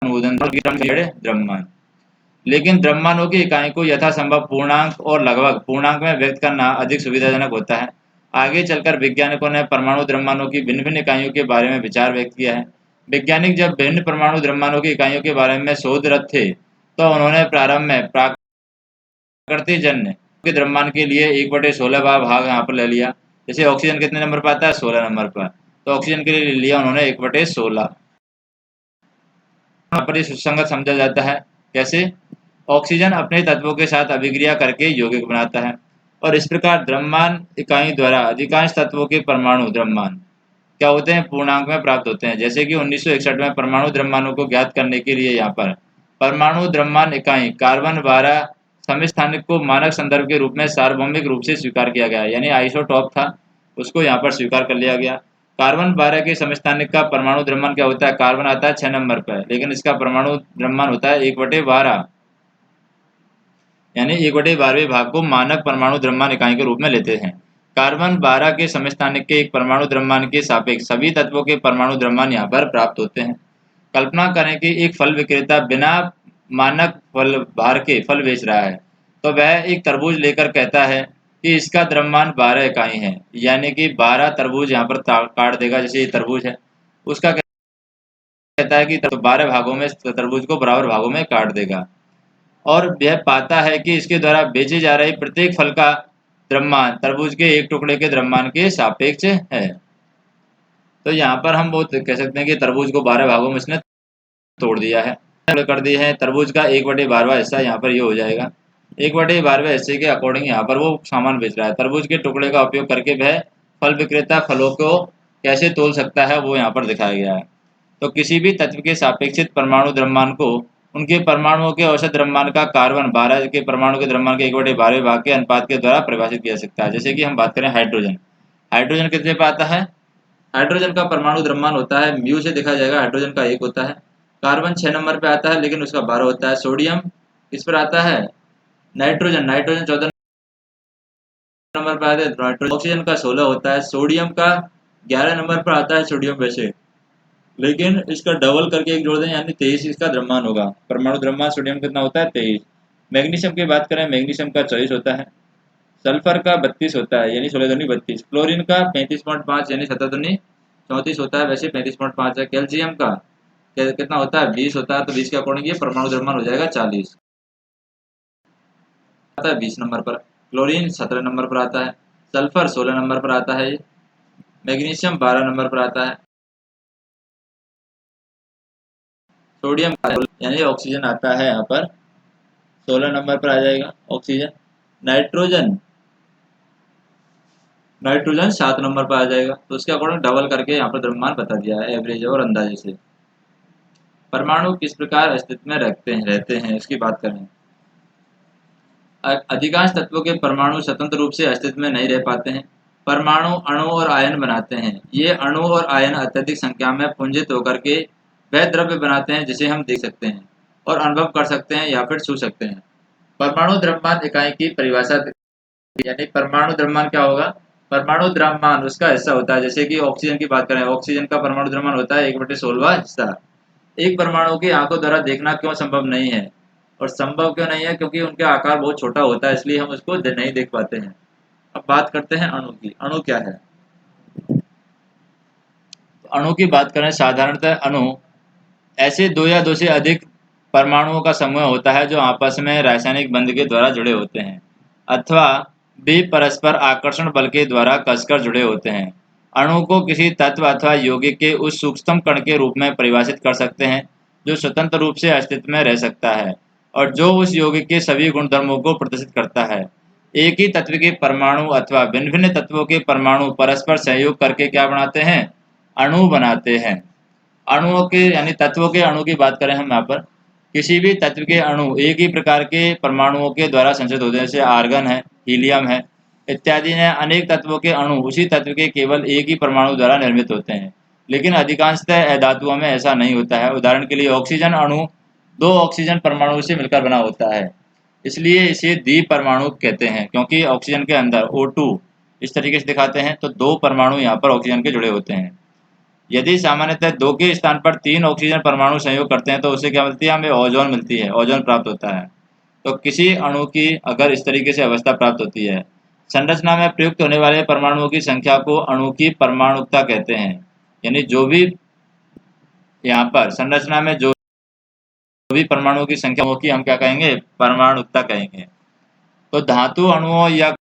अनुमोदन द्रव्यमान, लेकिन द्रव्यमानों की इकाई को यथासंभव पूर्णांक और लगभग पूर्णांक में व्यक्त करना अधिक सुविधाजनक होता है। आगे चलकर वैज्ञानिकों ने परमाणु द्रव्यमानों की भिन्न भिन्न इकाइयों के बारे में विचार व्यक्त किया है। वैज्ञानिक जब भिन्न परमाणु द्रव्यमानों की इकाइयों के बारे में शोधरत थे, तो उन्होंने प्रारंभ में प्राकृतिकजन्य के द्रव्यमान के लिए 1/16 भाग यहाँ पर ले लिया। जैसे ऑक्सीजन कितने नंबर पर आता है, 16 नंबर पर, तो ऑक्सीजन के लिए ले लिया उन्होंने 1/16। यहाँ पर ये सुसंगत समझा जाता है। कैसे, ऑक्सीजन अपने तत्वों के साथ अभिक्रिया करके यौगिक बनाता है, और इस प्रकार द्रव्यमान इकाई द्वारा अधिकांश तत्वों के परमाणु द्रव्यमान क्या होते हैं, पूर्णांक में प्राप्त होते हैं। जैसे कि 1961 में परमाणु द्रव्यमानों को ज्ञात करने के लिए यहाँ पर परमाणु द्रव्यमान इकाई कार्बन 12 समस्थानिक को मानक संदर्भ के रूप में सार्वभौमिक रूप से स्वीकार किया गया, यानी आइसोटॉप था, उसको यहाँ पर स्वीकार कर लिया गया। कार्बन 12 के समस्थानिक का परमाणु द्रव्यमान क्या होता है, कार्बन आता है 6 नंबर पर, लेकिन इसका परमाणु द्रव्यमान होता है 1/12, यानी 1/12वें भाग को मानक परमाणु द्रव्यमान इकाई के रूप में लेते हैं। कार्बन 12 के समस्थानिक के एक परमाणु द्रव्यमान के सापेक्ष सभी तत्वों के परमाणु द्रव्यमान यहाँ पर प्राप्त होते हैं। कल्पना करें कि एक फल विक्रेता बिना मानक फल भार के फल बेच रहा है, तो वह एक तरबूज लेकर कहता है कि इसका द्रव्यमान 12 इकाई है, यानी कि 12 तरबूज यहाँ पर काट देगा। जैसे ये तरबूज है, उसका कहता है कि 12 भागों में तरबूज को बराबर भागों में काट देगा, और यह पाता है कि इसके द्वारा बेचे जा रहे प्रत्येक फल का द्रव्यमान तरबूज के एक टुकड़े के द्रव्यमान के सापेक्ष है। तो यहाँ पर हम वो कह सकते हैं कि तरबूज को 12 भागों में इसने तोड़ दिया है, कर दिए हैं। तरबूज का 1/12वां हिस्सा यहाँ पर ये हो जाएगा। 1/12वें हिस्से के अकॉर्डिंग यहाँ पर वो सामान बेच रहा है। तरबूज के टुकड़े का उपयोग करके वह फल विक्रेता फलों को कैसे तोल सकता है, वो यहाँ पर दिखाया गया है। तो किसी भी तत्व के सापेक्षित परमाणु द्रव्यमान को उनके परमाणुओं के औसत द्रव्यमान का कार्बन 12 के परमाणु के द्रव्यमान के 1/12वें भाग के अनुपात के द्वारा परिभाषित किया जा सकता है। जैसे कि हम बात करें हाइड्रोजन, हाइड्रोजन कितने पे आता है, हाइड्रोजन का परमाणु द्रव्यमान होता है, म्यू से देखा जाएगा, हाइड्रोजन का 1 होता है। कार्बन 6 नंबर पे आता है, लेकिन उसका 12 होता है। सोडियम किस पर आता है, नाइट्रोजन, नाइट्रोजन 14 नंबर पे आता है। नाइट्रोजन ऑक्सीजन का 16 होता है। सोडियम का 11 नंबर पर आता है, सोडियम वैसे लेकिन इसका डबल करके एक जोड़ दें यानी 23 इसका द्रव्यमान होगा। परमाणु द्रव्यमान सोडियम कितना होता है 23। मैग्नीशियम की बात करें, मैग्नीशियम का 24 होता है। सल्फर का 32 होता है यानी 16 दूनी 32। क्लोरीन का 35.5 यानी 17 दूनी 34 होता है, वैसे 35.5 है। कैल्शियम का कितना होता है 20 होता है, तो 20 के अकॉर्डिंग ये परमाणु द्रव्यमान हो जाएगा 40 आता है 20 नंबर पर। क्लोरीन 17 नंबर पर आता है, सल्फर 16 नंबर पर आता है, मैग्नीशियम 12 नंबर पर आता है, सोडियम यानी ऑक्सीजन आता है यहाँ पर 16 नंबर पर आ जाएगा ऑक्सीजन। नाइट्रोजन नाइट्रोजन 7 नंबर पर आ जाएगा, तो उसके अकॉर्डिंग डबल करके यहाँ पर द्रव्यमान बता दिया है एवरेज और अंदाजे से। परमाणु किस प्रकार अस्तित्व में रहते हैं इसकी बात करें। अधिकांश तत्वों के परमाणु स्वतंत्र रूप से अस्तित्व में नहीं रह पाते हैं। परमाणु अणु और आयन बनाते हैं। ये अणु और आयन अत्यधिक संख्या में पुंजित होकर के वह द्रव्य बनाते हैं जिसे हम देख सकते हैं और अनुभव कर सकते हैं या फिर छू सकते हैं। परमाणु द्रव्यमान इकाई की परिभाषा यानी परमाणु द्रव्यमान क्या होगा। परमाणु द्रव्यमान उसका हिस्सा होता है, जैसे कि ऑक्सीजन की बात करें, ऑक्सीजन का परमाणु द्रव्यमान होता है 1/16वां हिस्सा। एक परमाणु की आंखों द्वारा देखना क्यों संभव नहीं है, और संभव क्यों नहीं है क्योंकि उनका आकार बहुत छोटा होता है, इसलिए हम उसको नहीं देख पाते हैं। अब बात करते हैं अणु की। अणु क्या है। तो अणु की बात करें, साधारणतः अणु ऐसे दो या दो से अधिक परमाणुओं का समूह होता है जो आपस में रासायनिक बंध के द्वारा जुड़े होते हैं अथवा वे परस्पर आकर्षण बल के द्वारा कसकर जुड़े होते हैं। अणु को किसी तत्व अथवा यौगिक के उस सूक्ष्म कण के रूप में परिभाषित कर सकते हैं जो स्वतंत्र रूप से अस्तित्व में रह सकता है और जो उस यौगिक के सभी गुणधर्मों को प्रदर्शित करता है। एक ही तत्व के परमाणु अथवा भिन्न भिन्न तत्वों के परमाणु परस्पर सहयोग करके क्या बनाते हैं, अणु बनाते हैं। अणुओं के यानी तत्वों के अणु की बात करें हम यहाँ पर, किसी भी तत्व के अणु एक ही प्रकार के परमाणुओं के द्वारा संचित होते हैं, जैसे आर्गन है, हीलियम है इत्यादि ने। अनेक तत्वों के अणु उसी तत्व के केवल एक ही परमाणु द्वारा निर्मित होते हैं, लेकिन अधिकांशतः अधातुओं में ऐसा नहीं होता है। उदाहरण के लिए ऑक्सीजन अणु दो ऑक्सीजन परमाणु से मिलकर बना होता है, इसलिए इसे द्विपरमाणु कहते हैं, क्योंकि ऑक्सीजन के अंदर O2 इस तरीके से दिखाते हैं तो दो परमाणु यहाँ पर ऑक्सीजन के जुड़े होते हैं। यदि सामान्यतः दो के स्थान पर तीन ऑक्सीजन परमाणु संयोग करते हैं तो उससे क्या मिलती है, हमें ओजोन मिलती है, ओजोन प्राप्त होता है। तो किसी अणु की अगर इस तरीके से अवस्था प्राप्त होती है, संरचना में प्रयुक्त होने वाले परमाणुओं की संख्या को अणु की परमाणुकता कहते हैं। यानी जो भी यहाँ पर संरचना में जो भी परमाणुओं की संख्या होगी हम क्या कहेंगे, परमाणुकता कहेंगे। तो धातु अणुओं या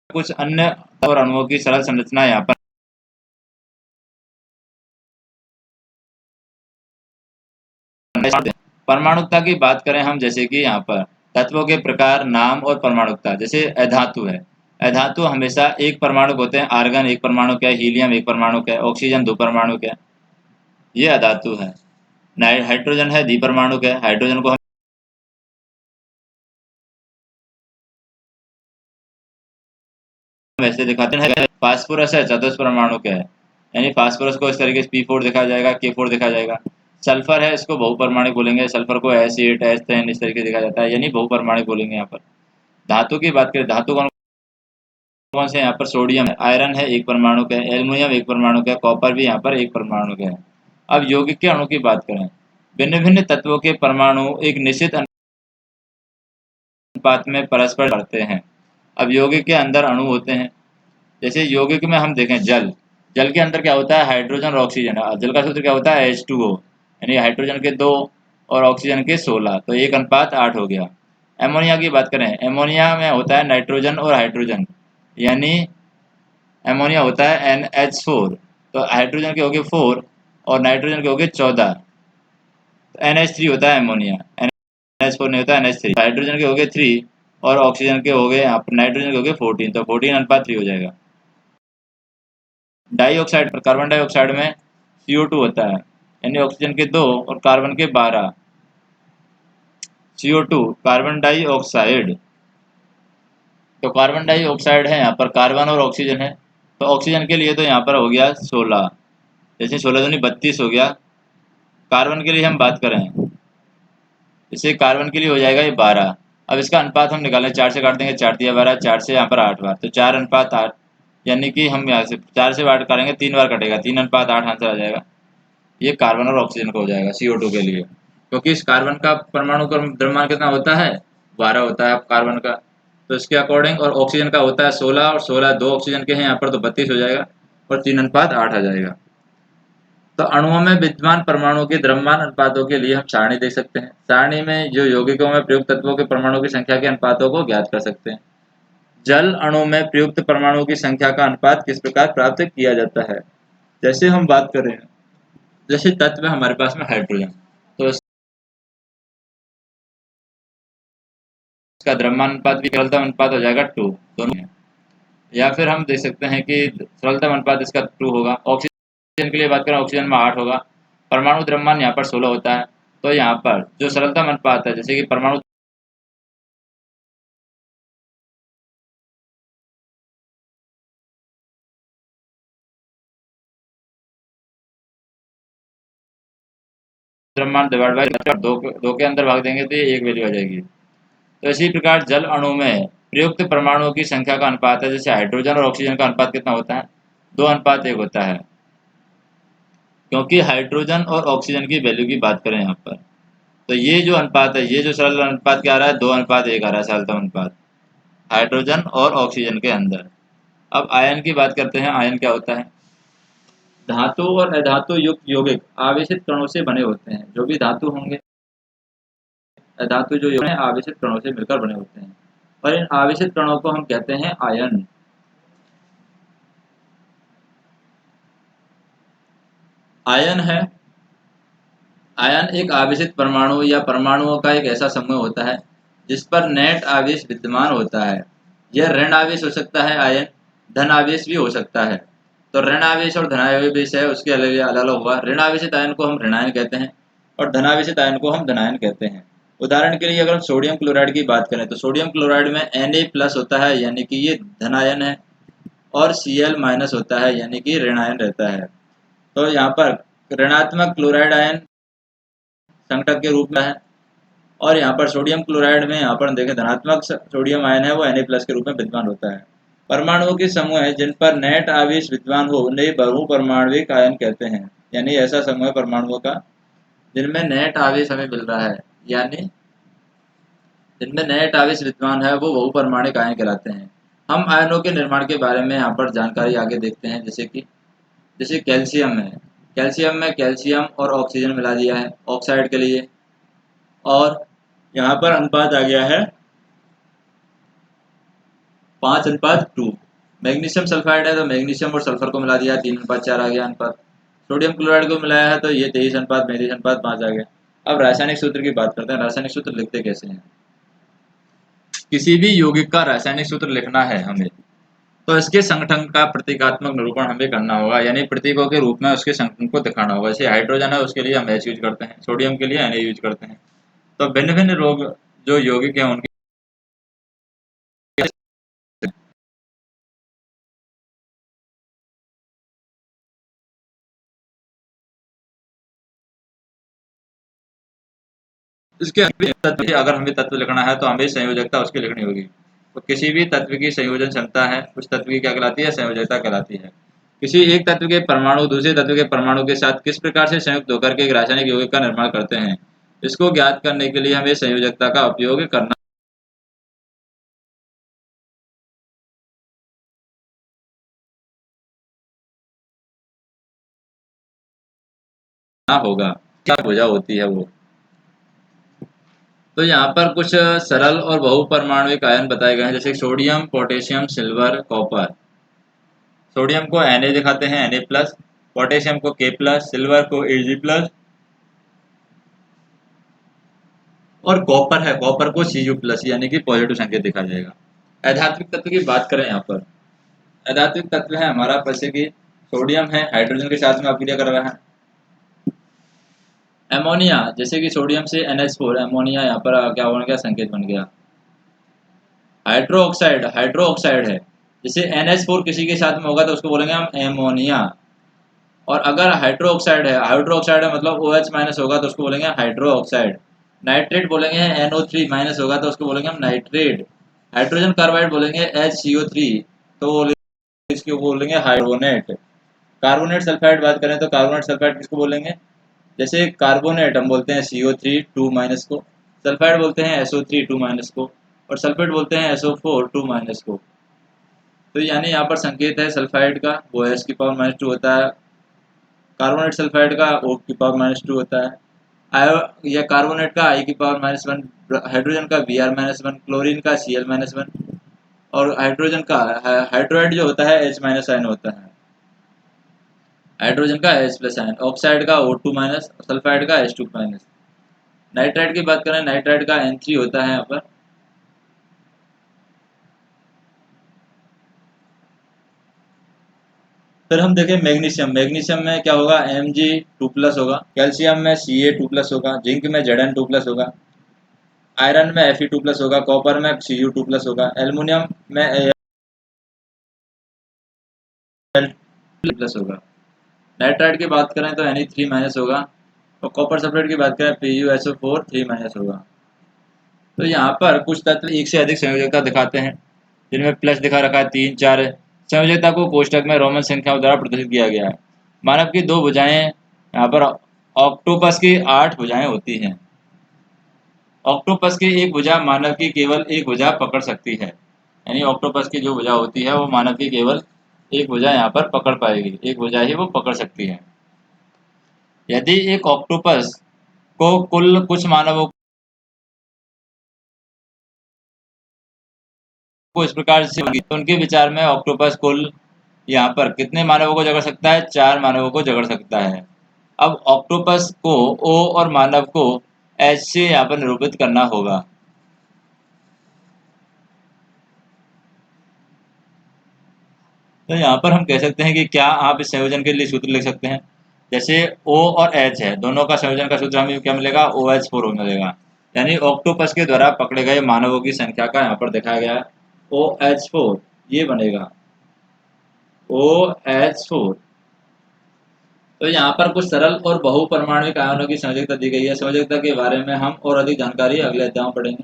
कुछ अन्य और अणुओं की सरल संरचना यहाँ पर परमाणुकता की बात करें हम, जैसे कि यहाँ पर तत्वों के प्रकार, नाम और परमाणुकता। जैसे अधातु है, अधातु हमेशा एक परमाणु होते हैं। आर्गन एक परमाणु का है, हीलियम एक परमाणु का है, ऑक्सीजन दो परमाणु का है, ये अधातु है। हाइड्रोजन है द्विपरमाणु का है, हाइड्रोजन को हम ऐसे दिखाते हैं। फास्फोरस है चतुर्थ परमाणु का है, यानी फास्फोरस को इस तरीके से P4 दिखाया जाएगा, K4 दिखाया जाएगा। सल्फर है, इसको बहुपरमाणु बोलेंगे, सल्फर को S8 S10 इस तरीके से दिखाया जाता है, यानी बहुपरमाणु बोलेंगे यहाँ पर। धातु की बात करें, धातु कौन कौन से यहाँ पर सोडियम है, आयरन है एक परमाणु का है, एल्युमिनियम एक परमाणु का है, कॉपर भी यहाँ पर एक परमाणु का है। अब यौगिक के अणु की बात करें, भिन्न भिन्न तत्वों के परमाणु एक निश्चित अनुपात में परस्पर बढ़ते हैं। अब यौगिक के अंदर अणु होते हैं, जैसे यौगिक में हम देखें जल, जल के अंदर क्या होता है, हाइड्रोजन और ऑक्सीजन। जल का सूत्र क्या होता है H2O, यानी हाइड्रोजन के 2 और ऑक्सीजन के 16, तो 1:8 हो गया। एमोनिया की बात करें, एमोनिया में होता है नाइट्रोजन और हाइड्रोजन, यानी एमोनिया होता है NH4, तो हाइड्रोजन के हो गए 4 और नाइट्रोजन के हो गए 14, तो NH3 होता है एमोनिया, NH4 नहीं होता NH3। हाइड्रोजन के हो गए 3 और ऑक्सीजन के हो गए, नाइट्रोजन के हो गए 14, तो 14:3 हो जाएगा। डाइऑक्साइड पर, कार्बन डाइऑक्साइड में CO2 होता है, यानी ऑक्सीजन के 2 और कार्बन के 12, CO2 कार्बन डाइऑक्साइड। तो कार्बन डाइऑक्साइड है यहाँ पर, कार्बन और ऑक्सीजन है, तो ऑक्सीजन के लिए तो यहाँ पर हो गया 16, जैसे 16 दूनी 32 हो गया। कार्बन के लिए हम बात करें, इसे कार्बन के लिए हो जाएगा ये 12। अब इसका अनुपात हम निकालें, 4 से काट देंगे, 4 दिया 12, 4 से यहाँ पर 8 बार, तो 4:8, यानी कि हम यहाँ से 4 से 8 काटेंगे 3 बार कटेगा, 3:8 आंसर आ जाएगा। ये कार्बन और ऑक्सीजन का हो जाएगा CO2 के लिए, क्योंकि इस कार्बन का परमाणु का द्रव्यमान कितना होता है, 12 होता है कार्बन का, तो इसके अकॉर्डिंग, और ऑक्सीजन का होता है 16, और 16 दो ऑक्सीजन के हैं यहाँ पर, तो 32 हो जाएगा, और 3:8 आ जाएगा। तो अणुओं में विद्यमान परमाणुओं के द्रव्यमान अनुपातों के लिए हम सारणी देख सकते हैं। सारणी में जो यौगिकों में प्रयुक्त तत्वों के परमाणुओं की संख्या के अनुपातों को ज्ञात कर सकते हैं। जल अणु में प्रयुक्त परमाणुओं की संख्या का अनुपात किस प्रकार प्राप्त किया जाता है? जैसे हम बात करें, जैसे तत्व है हमारे पास में हाइड्रोजन, तो इसका द्रव्यमान अनुपात भी सरलतम अनुपात हो जाएगा 2, दोनों है। या फिर हम देख सकते हैं कि सरलतम अनुपात इसका 2 होगा। ऑक्सीजन के लिए बात करें, ऑक्सीजन में 8 होगा। परमाणु द्रव्यमान यहाँ पर 16 होता है, तो यहाँ पर जो सरलतम अनुपात है, जैसे कि परमाणु द्रव्यमान डिवाइड बाई दो के अंदर भाग देंगे तो ये एक वैल्यू आ जाएगी। तो इसी प्रकार जल अणु में प्रयुक्त परमाणुओं की संख्या का अनुपात है, जैसे हाइड्रोजन और ऑक्सीजन का अनुपात कितना होता है, 2:1 होता है, क्योंकि हाइड्रोजन और ऑक्सीजन की वैल्यू की बात करें यहाँ पर, तो ये जो अनुपात है, ये जो सरल अनुपात क्या आ रहा है, 2:1 आ रहा है सरलतम अनुपात हाइड्रोजन और ऑक्सीजन के अंदर। अब आयन की बात करते हैं, आयन क्या होता है? धातु और अधातु युक्त यौगिक आवेशित कणों से बने होते हैं। जो भी धातु होंगे, अधातु जो यौगिक हैं, आवेशित कणों से मिलकर बने होते हैं, और इन आवेशित कणों को हम कहते हैं आयन। आयन है, आयन एक आवेशित परमाणु या परमाणुओं का एक ऐसा समूह होता है जिस पर नेट आवेश विद्यमान होता है। यह ऋण आवेश हो सकता है, आयन धन आवेश भी हो सकता है। तो ऋण आवेश और धनावेश है, उसके अलग अलग हुआ। ऋण आवेशित आयन को हम ऋणायन कहते हैं, और धनावेशित आयन को हम धनायन कहते हैं। उदाहरण के लिए अगर हम सोडियम क्लोराइड की बात करें, तो सोडियम क्लोराइड में Na+ होता है, यानी कि ये धनायन है, और Cl- होता है, यानी कि ऋणायन रहता है। तो यहाँ पर ऋणात्मक क्लोराइड आयन संगठक के रूप में है, और यहाँ पर सोडियम क्लोराइड में यहाँ पर देखें धनात्मक सोडियम आयन है, वो Na+ के रूप में विद्यमान होता है। परमाणुओं के समूह है जिन पर नेट आवेश विद्यमान हो, उन्हें बहुपरमाणविक आयन कहते हैं। यानी ऐसा समूह है परमाणुओं का जिनमें नेट आवेश हमें मिल रहा है, यानी जिनमें नेट आवेश विद्यमान है, वो बहुपरमाणिक आयन कहलाते हैं। हम आयनों के निर्माण के बारे में यहाँ पर जानकारी आगे देखते हैं, जैसे कैल्शियम है। कैल्शियम में कैल्शियम और ऑक्सीजन मिला दिया है ऑक्साइड के लिए, और यहाँ पर अनुपात आ गया है 5:2। मैग्नीशियम सल्फाइड है, तो मैग्नीशियम और सल्फर को मिला दिया, 3:4 आ गया अनुपात। सोडियम क्लोराइड को मिलाया है, तो ये 23:5 आ गया। अब रासायनिक सूत्र की बात करते हैं। रासायनिक सूत्र लिखते कैसे हैं? किसी भी यौगिक का रासायनिक सूत्र लिखना है हमें, तो इसके संगठन का प्रतीकात्मक निरूपण हमें करना होगा, यानी प्रतीकों के रूप में उसके संगठन को दिखाना होगा। जैसे हाइड्रोजन है, उसके लिए हम H यूज करते हैं, सोडियम के लिए Na यूज करते हैं। तो भिन्न भिन्न रोग जो यौगिक हैं उनके इसके तत्व, अगर हमें तत्व लिखना है तो हमें संयोजकता उसकी लिखनी होगी। तो किसी भी तत्व की संयोजन क्षमता है, उस तत्व की क्या कहलाती है? संयोजकता कहलाती है। किसी एक तत्व के परमाणु दूसरे तत्व के परमाणु के साथ किस प्रकार से संयुक्त होकर के एक रासायनिक यौगिक का निर्माण करते हैं, इसको ज्ञात करने के लिए हमें संयोजकता का उपयोग करना होगा। क्या भुजा होती है वो? तो यहाँ पर कुछ सरल और बहुपरमाणुक आयन बताए गए हैं, जैसे sodium, potassium, silver, copper. Sodium को Na दिखाते हैं, Na+, पोटेशियम को K+, सिल्वर को Ag+, और कॉपर है, कॉपर को Cu+, यानी कि पॉजिटिव संकेत दिखा जाएगा। अधात्विक तत्व की बात करें, यहाँ पर अधात्विक तत्व है हमारा, जैसे कि सोडियम है, हाइड्रोजन के साथ में अभिक्रिया कर रहा है। एमोनिया, जैसे कि सोडियम से NH4, एमोनिया यहाँ पर क्या बन गया? संकेत बन गया। हाइड्रोक्साइड, हाइड्रोक्साइड है, जैसे NH4 किसी के साथ में होगा तो उसको बोलेंगे हम एमोनिया। और अगर हाइड्रोक्साइड है, हाइड्रोक्साइड है मतलब OH- होगा तो उसको बोलेंगे हाइड्रोक्साइड। नाइट्रेट बोलेंगे NO3- होगा तो उसको बोलेंगे हम नाइट्रेट। हाइड्रोजन कार्बाइड बोलेंगे HCO3, तो इसको बोलेंगे हाइड्रोनेट। कार्बोनेट सल्फाइड बात करें तो कार्बोनेट सल्फाइड किसको बोलेंगे? जैसे कार्बोनेट हम बोलते हैं CO3 2 माइनस को, सल्फाइड बोलते हैं SO3 2 माइनस को, और सल्फेट बोलते हैं SO4 2 माइनस को। तो यानी यहाँ पर संकेत है सल्फाइड का, वो H⁻² होता है। कार्बोनेट सल्फाइड का O⁻² होता है। आयो या कार्बोनेट का I⁻⁻1, हाइड्रोजन का Br-1, क्लोरीन का Cl-1, और हाइड्रोजन का हाइड्रोइड जो होता है H- होता है। हाइड्रोजन का H+, ऑक्साइड का O2-, सल्फाइड का H2-। नाइट्राइड की बात करें, नाइट्राइड का N3 होता है यहाँ पर। फिर हम देखें मैग्नीशियम, मैग्नीशियम में क्या होगा, Mg2+ होगा, कैल्शियम में Ca2+ होगा, जिंक में Zn2+ होगा, आयरन में Fe2+ होगा, कॉपर में Cu2+ होगा, एल्युमिनियम में Al2+ होगा। नाइट्राइड की बात करें तो Ne3- होगा, और कॉपर सल्फेट की बात करें PuSO4 3- होगा। तो यहाँ पर कुछ तत्व एक से अधिक संयोजकता दिखाते हैं, जिनमें प्लस दिखा रखा है 3, 4। संयोजकता को कोष्टक में रोमन संख्याओं द्वारा प्रदर्शित किया गया है। मानव की 2 भुजाएं, यहाँ पर ऑक्टोपस की 8 भुजाएं होती हैं। ऑक्टोपस की एक भुजा मानव की केवल एक भुजा पकड़ सकती है, यानी ऑक्टोपस की जो भुजा होती है वो मानव की केवल एक भुजा यहाँ पर पकड़ पाएगी, एक भुजा ही वो पकड़ सकती है। यदि एक ऑक्टोपस को कुल कुछ मानवों को इस प्रकार से तो उनके विचार में ऑक्टोपस कुल यहाँ पर कितने मानवों को जकड़ सकता है, 4 मानवों को जकड़ सकता है। अब ऑक्टोपस को O और मानव को H से यहाँ पर निरूपित करना होगा। तो यहाँ पर हम कह सकते हैं कि क्या आप इस संयोजन के लिए सूत्र लिख सकते हैं। जैसे O और H है, दोनों का संयोजन का सूत्र हमें क्या मिलेगा, OH4 मिलेगा। यानी ऑक्टोपस के द्वारा पकड़े गए मानवों की संख्या का यहाँ पर दिखाया गया है OH4, ये बनेगा OH4। तो यहाँ पर कुछ सरल और बहुपरमाणुक आयनों की संयोजकता दी गई है। संयोजकता के बारे में हम और अधिक जानकारी अगले अध्याय में पढ़ेंगे।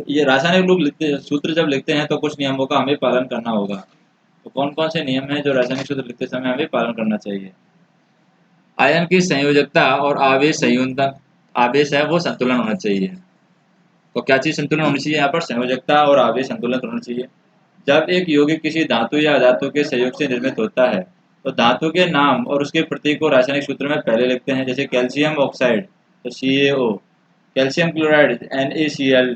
ये रासायनिक रूप लिखते सूत्र जब लिखते हैं तो कुछ नियमों का हमें पालन करना होगा। तो कौन कौन से नियम हैं जो रासायनिक सूत्र लिखते समय हमें पालन करना चाहिए। आयन की संयोजकता और आवेश संयुग्मन, आवेश है वो संतुलन होना चाहिए। तो क्या चीज संतुलन होनी चाहिए, यहाँ पर संयोजकता और आवेश संतुलन होना चाहिए। जब एक यौगिक किसी धातु या अधातु के सहयोग से निर्मित होता है तो धातु के नाम और उसके प्रतीक को रासायनिक सूत्र में पहले लिखते हैं। जैसे कैल्शियम ऑक्साइड तो CaO, calcium chloride NaCl,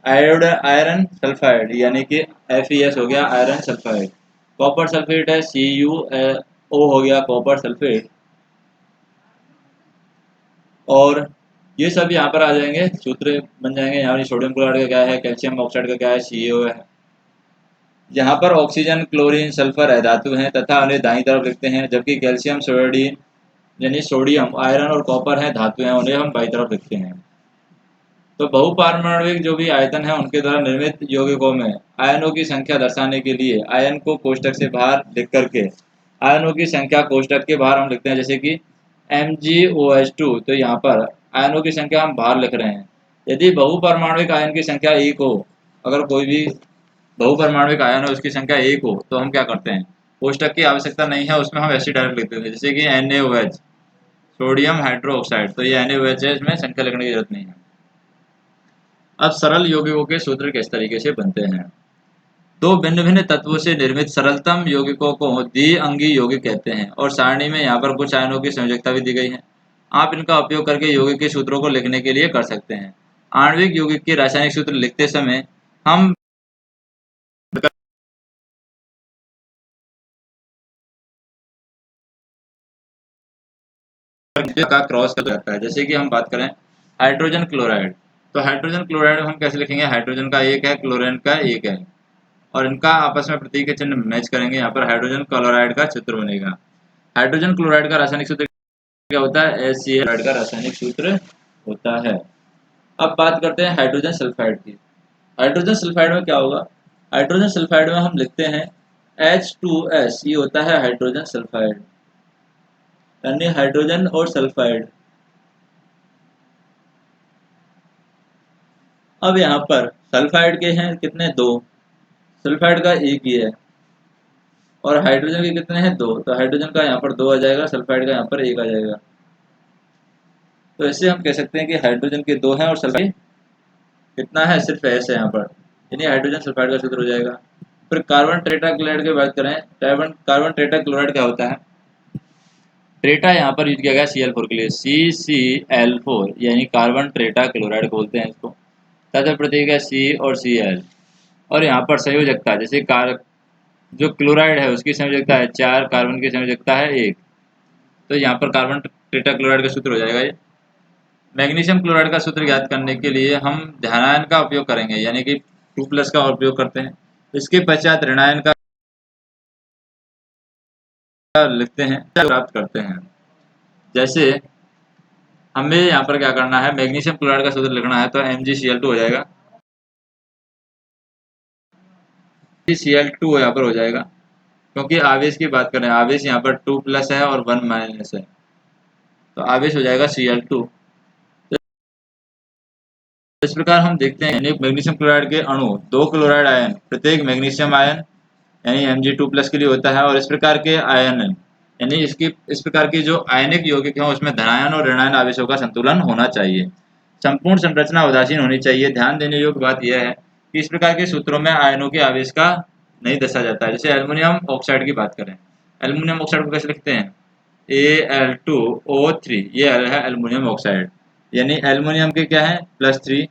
iron sulphide यानी कि FeS हो गया आयरन सल्फाइड, कॉपर सल्फेट है CuO हो गया कॉपर सल्फेट। और ये सब यहाँ पर आ जाएंगे, सूत्र बन जाएंगे। यहाँ सोडियम क्लोराइड का क्या है, कैल्शियम ऑक्साइड का क्या है, CaO है। यहाँ पर ऑक्सीजन, क्लोरीन, सल्फर अधातु हैं तथा उन्हें दाईं तरफ लिखते हैं, जबकि कैल्शियम, सोडियम यानी सोडियम, आयरन और कॉपर हैं धातु हैं, उन्हें हम बाईं तरफ लिखते हैं। तो बहुपारमाणविक जो भी आयतन है उनके द्वारा निर्मित यौगिकों में आयनों की संख्या दर्शाने के लिए आयन को कोष्टक से बाहर लिख करके आयनों की संख्या कोष्टक के बाहर हम लिखते हैं। जैसे कि MgOH2, तो यहाँ पर आयनों की संख्या हम बाहर लिख रहे हैं। यदि बहुपरमाणविक आयन की संख्या 1 हो, अगर कोई भी बहुपरमाणुक आयन है उसकी संख्या 1 हो तो हम क्या करते हैं, कोष्टक की आवश्यकता नहीं है, उसमें हम ऐसे डायरेक्ट लिख देते हैं। जैसे कि NaOH, सोडियम हाइड्रो ऑक्साइड, तो ये NaOH है, इसमें संख्या लिखने की जरूरत नहीं है। अब सरल यौगिकों के सूत्र किस तरीके से बनते हैं। दो भिन्न भिन्न तत्वों से निर्मित सरलतम यौगिकों को द्विअंगी यौगिक कहते हैं, और सारणी में यहाँ पर कुछ आयनों की संयोजकता भी दी गई है। आप इनका उपयोग करके यौगिक के सूत्रों को लिखने के लिए कर सकते हैं। आणविक यौगिक के रासायनिक सूत्र लिखते समय हम का क्रॉस कर जाता है। जैसे कि हम बात करें हाइड्रोजन क्लोराइड, तो हाइड्रोजन क्लोराइड हम कैसे लिखेंगे, हाइड्रोजन का एक है, क्लोरीन का एक है, और इनका आपस में प्रतीक के चिन्ह मैच करेंगे। यहाँ पर हाइड्रोजन क्लोराइड का चित्र बनेगा। हाइड्रोजन क्लोराइड का रासायनिक सूत्र क्या होता है, HCl का रासायनिक सूत्र होता है। अब बात करते हैं हाइड्रोजन सल्फाइड की। हाइड्रोजन सल्फाइड में क्या होगा, हाइड्रोजन सल्फाइड में हम लिखते हैं H2S, ये होता है हाइड्रोजन सल्फाइड, यानी हाइड्रोजन और सल्फाइड। अब यहाँ पर सल्फाइड के हैं कितने, 2, सल्फाइड का एक ही है, और हाइड्रोजन के कितने हैं, 2, तो हाइड्रोजन का यहाँ पर 2 आ जाएगा, सल्फाइड का यहाँ पर 1 आ जाएगा। तो इससे हम कह सकते हैं कि हाइड्रोजन के 2 हैं और सल्फाइड कितना है, सिर्फ एस है यहाँ पर, यानी हाइड्रोजन सल्फाइड का सूत्र हो जाएगा। फिर कार्बन टेट्राक्लोराइड की बात करें, कार्बन टेट्राक्लोराइड क्या होता है, ट्रेटा यहाँ पर यूज किया गया Cl4 के लिए, CCl4 यानी कार्बन ट्रेटा क्लोराइड बोलते हैं इसको। तथा प्रतीक है C और Cl, और यहाँ पर संयोजकता जैसे जो क्लोराइड है उसकी संयोजकता है 4, कार्बन की संयोजकता है 1, तो यहाँ पर कार्बन ट्रेटा क्लोराइड का सूत्र हो जाएगा ये। मैग्नीशियम क्लोराइड का सूत्र ज्ञात करने के लिए हम ध्यानायन का उपयोग करेंगे, यानी कि 2+ का उपयोग करते हैं। इसके पश्चात ऋणायन का लिखते हैं, प्राप्त करते हैं। जैसे हमें यहाँ पर क्या करना है, मैग्नीशियम क्लोराइड का सूत्र लिखना है, तो MgCl2 हो जाएगा, Cl2 यहाँ पर हो जाएगा, क्योंकि आवेश की बात करें, आवेश यहाँ पर 2+ है और 1- है, तो आवेश हो जाएगा Cl2। तो इस प्रकार हम देखते हैं मैग्नीशियम क्लोराइड के अणु 2 क्लोराइड आयन प्रत्येक मैग्नीशियम आयन यानी Mg2+ के लिए होता है, और इस प्रकार के आयन यानी इस प्रकार के जो आयनिक यौगिक हैं उसमें धनायन और ऋणायन आवेशों का संतुलन होना चाहिए। संपूर्ण संरचना उदासीन होनी चाहिए। ध्यान देने योग्य बात यह है कि इस प्रकार के सूत्रों में आयनों के आवेश का नहीं दर्शाया जाता है। जैसे एल्युमिनियम ऑक्साइड की बात करें, एल्युमिनियम ऑक्साइड को कैसे लिखते हैं, Al2O3, ये है एल्युमिनियम ऑक्साइड, यानी एल्युमिनियम के क्या है +3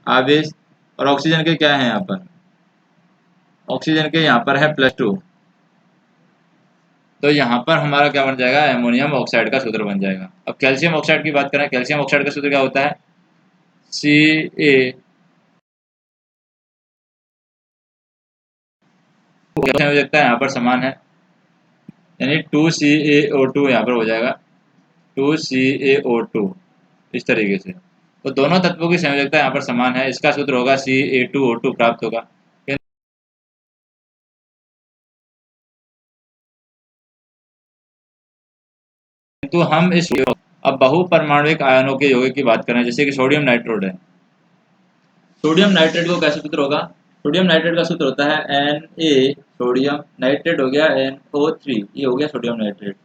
आवेश, और ऑक्सीजन के क्या है यहाँ पर, ऑक्सीजन के यहाँ पर है +2, तो यहाँ पर हमारा क्या बन जाएगा, अमोनियम ऑक्साइड का सूत्र बन जाएगा। अब कैल्शियम ऑक्साइड की बात करें, कैल्शियम ऑक्साइड का सूत्र क्या होता है, Ca संयोजकता यहाँ पर समान है, यानी 2CaO2 यहाँ पर हो जाएगा, 2CaO2 इस तरीके से। तो दोनों तत्वों की संयोजकता यहाँ पर समान है, इसका सूत्र होगा Ca2O2 प्राप्त होगा। किंतु हम इस अब बहुपरमाणुक आयनों के यौगिक की बात करें, जैसे कि सोडियम नाइट्रेट है, सोडियम नाइट्रेट को कैसे सूत्र होगा, सोडियम नाइट्रेट का सूत्र होता है Na, सोडियम नाइट्रेट हो गया NO3, ये हो गया सोडियम नाइट्रेट।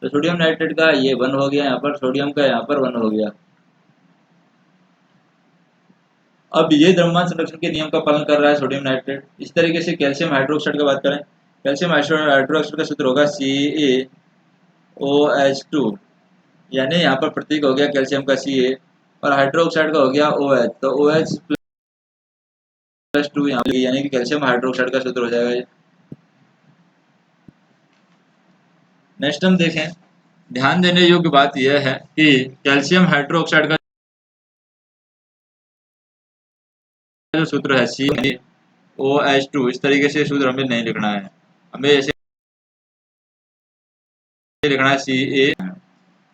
तो सोडियम नाइट्रेट का ये 1 हो गया यहाँ पर, सोडियम का यहाँ पर 1 हो गया। अब ये द्रव्यमान संरक्षण के नियम का पालन कर रहा है सोडियम नाइट्रेट। इस तरीके से कैल्शियम हाइड्रोक्साइड की बात करें, कैल्शियम हाइड्रोक्साइड का सूत्र होगा CaOH2, यानी यहाँ पर प्रतीक हो गया कैल्शियम का Ca, और हाइड्रोक्साइड का हो गया OH, तो OH+2 यहाँ पर, यानी कि कैल्शियम हाइड्रोक्साइड का सूत्र हो जाएगा ये। नेक्स्ट हम देखें, ध्यान देने योग्य बात यह है कि कैल्शियम हाइड्रोक्साइड का जो सूत्र है CaOH2, इस तरीके से सूत्र हमें नहीं लिखना है, हमें ऐसे लिखना है Ca।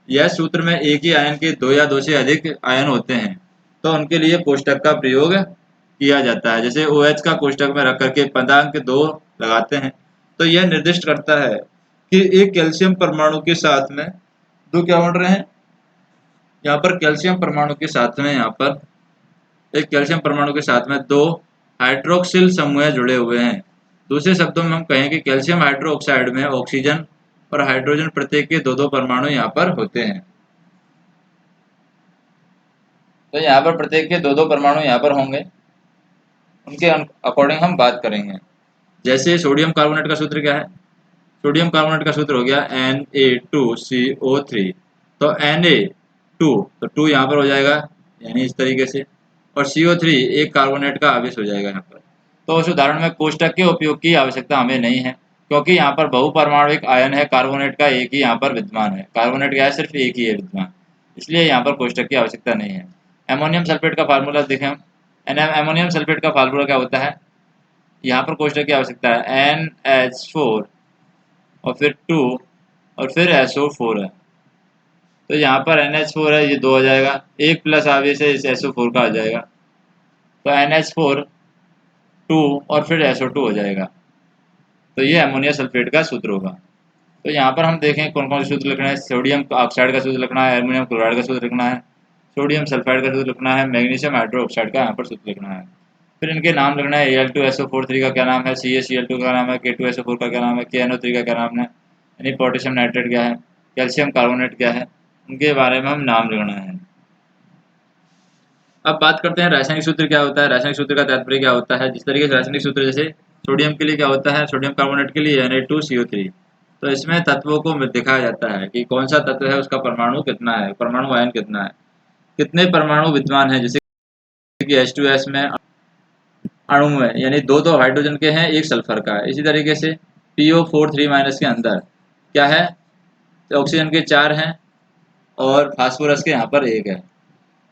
यह सूत्र में एक ही आयन के 2 या 2 से अधिक आयन होते हैं तो उनके लिए कोष्टक का प्रयोग किया जाता है। जैसे OH का कोष्टक में रख करके पदांक 2 लगाते हैं, तो यह निर्दिष्ट करता है कि एक कैल्शियम परमाणु के साथ में दो क्या बन रहे हैं, यहाँ पर कैल्शियम परमाणु के साथ में, यहाँ पर एक कैल्शियम परमाणु के साथ में 2 हाइड्रोक्सिल समूह जुड़े हुए हैं। दूसरे शब्दों में हम कहें कि कैल्शियम हाइड्रोक्साइड में ऑक्सीजन और हाइड्रोजन प्रत्येक के 2-2 परमाणु यहाँ पर होते हैं। तो यहाँ पर प्रत्येक के 2-2 परमाणु यहाँ पर होंगे, उनके अकॉर्डिंग हम बात करेंगे। जैसे सोडियम कार्बोनेट का सूत्र क्या है, सोडियम कार्बोनेट का सूत्र हो गया Na2CO3, तो Na2 तो 2 यहाँ पर हो जाएगा, यानी इस तरीके से, और CO3 एक कार्बोनेट का आवेश हो जाएगा यहाँ पर। तो उस उदाहरण में कोष्टक के उपयोग की आवश्यकता हमें नहीं है, क्योंकि यहाँ पर बहुपरमाणुक आयन है, कार्बोनेट का एक ही यहाँ पर विद्यमान है, कार्बोनेट क्या है सिर्फ एक ही है विद्यमान, इसलिए यहाँ पर कोष्टक की आवश्यकता नहीं है। एमोनियम सल्फेट का फार्मूला देखें हम, एमोनियम सल्फेट का फार्मूला क्या होता है, यहाँ पर कोष्टक की आवश्यकता है NH4 और फिर 2 और फिर SO4 है, तो यहाँ पर NH4 है, ये 2 हो जाएगा, एक प्लस आवेश है इस SO4 का आ जाएगा, तो NH4 2 और फिर SO2 हो जाएगा, तो ये अमोनिया सल्फेट का सूत्र होगा। तो यहाँ पर हम देखें कौन कौन से सूत्र लिखना है, सोडियम ऑक्साइड का सूत्र लिखना है, एल्युमिनियम क्लोराइड का सूत्र लिखना है, सोडियम सल्फाइड का सूत्र लिखना है, मैग्नीशियम हाइड्रोक्साइड का यहाँ पर सूत्र लिखना है। फिर इनके नाम लिखना है, Al2SO4 का क्या नाम है, CaCl2 का नाम है, K2SO4 का क्या नाम है, KNO3 का क्या नाम है, यानी पोटेशियम नाइट्रेट क्या है, कैल्शियम कार्बोनेट क्या है, उनके बारे में हम नाम लिखना है। अब बात करते हैं रासायनिक सूत्र क्या होता है। रासायनिक सूत्र का तात्पर्य क्या होता है। जिस तरीके से रासायनिक सूत्र, जैसे सोडियम के लिए क्या होता है, सोडियम कार्बोनेट के लिए Na2CO3, तो इसमें तत्वों को दिखाया जाता है कि कौन सा तत्व है, उसका परमाणु कितना है, परमाणु आयन कितना है, कितने परमाणु विद्यमान है। जैसे कि H2S में अणु है, यानी दो दो हाइड्रोजन के हैं, एक सल्फर का है। इसी तरीके से PO4 3- के अंदर क्या है, ऑक्सीजन के 4 हैं और फास्फोरस के यहाँ पर 1 है।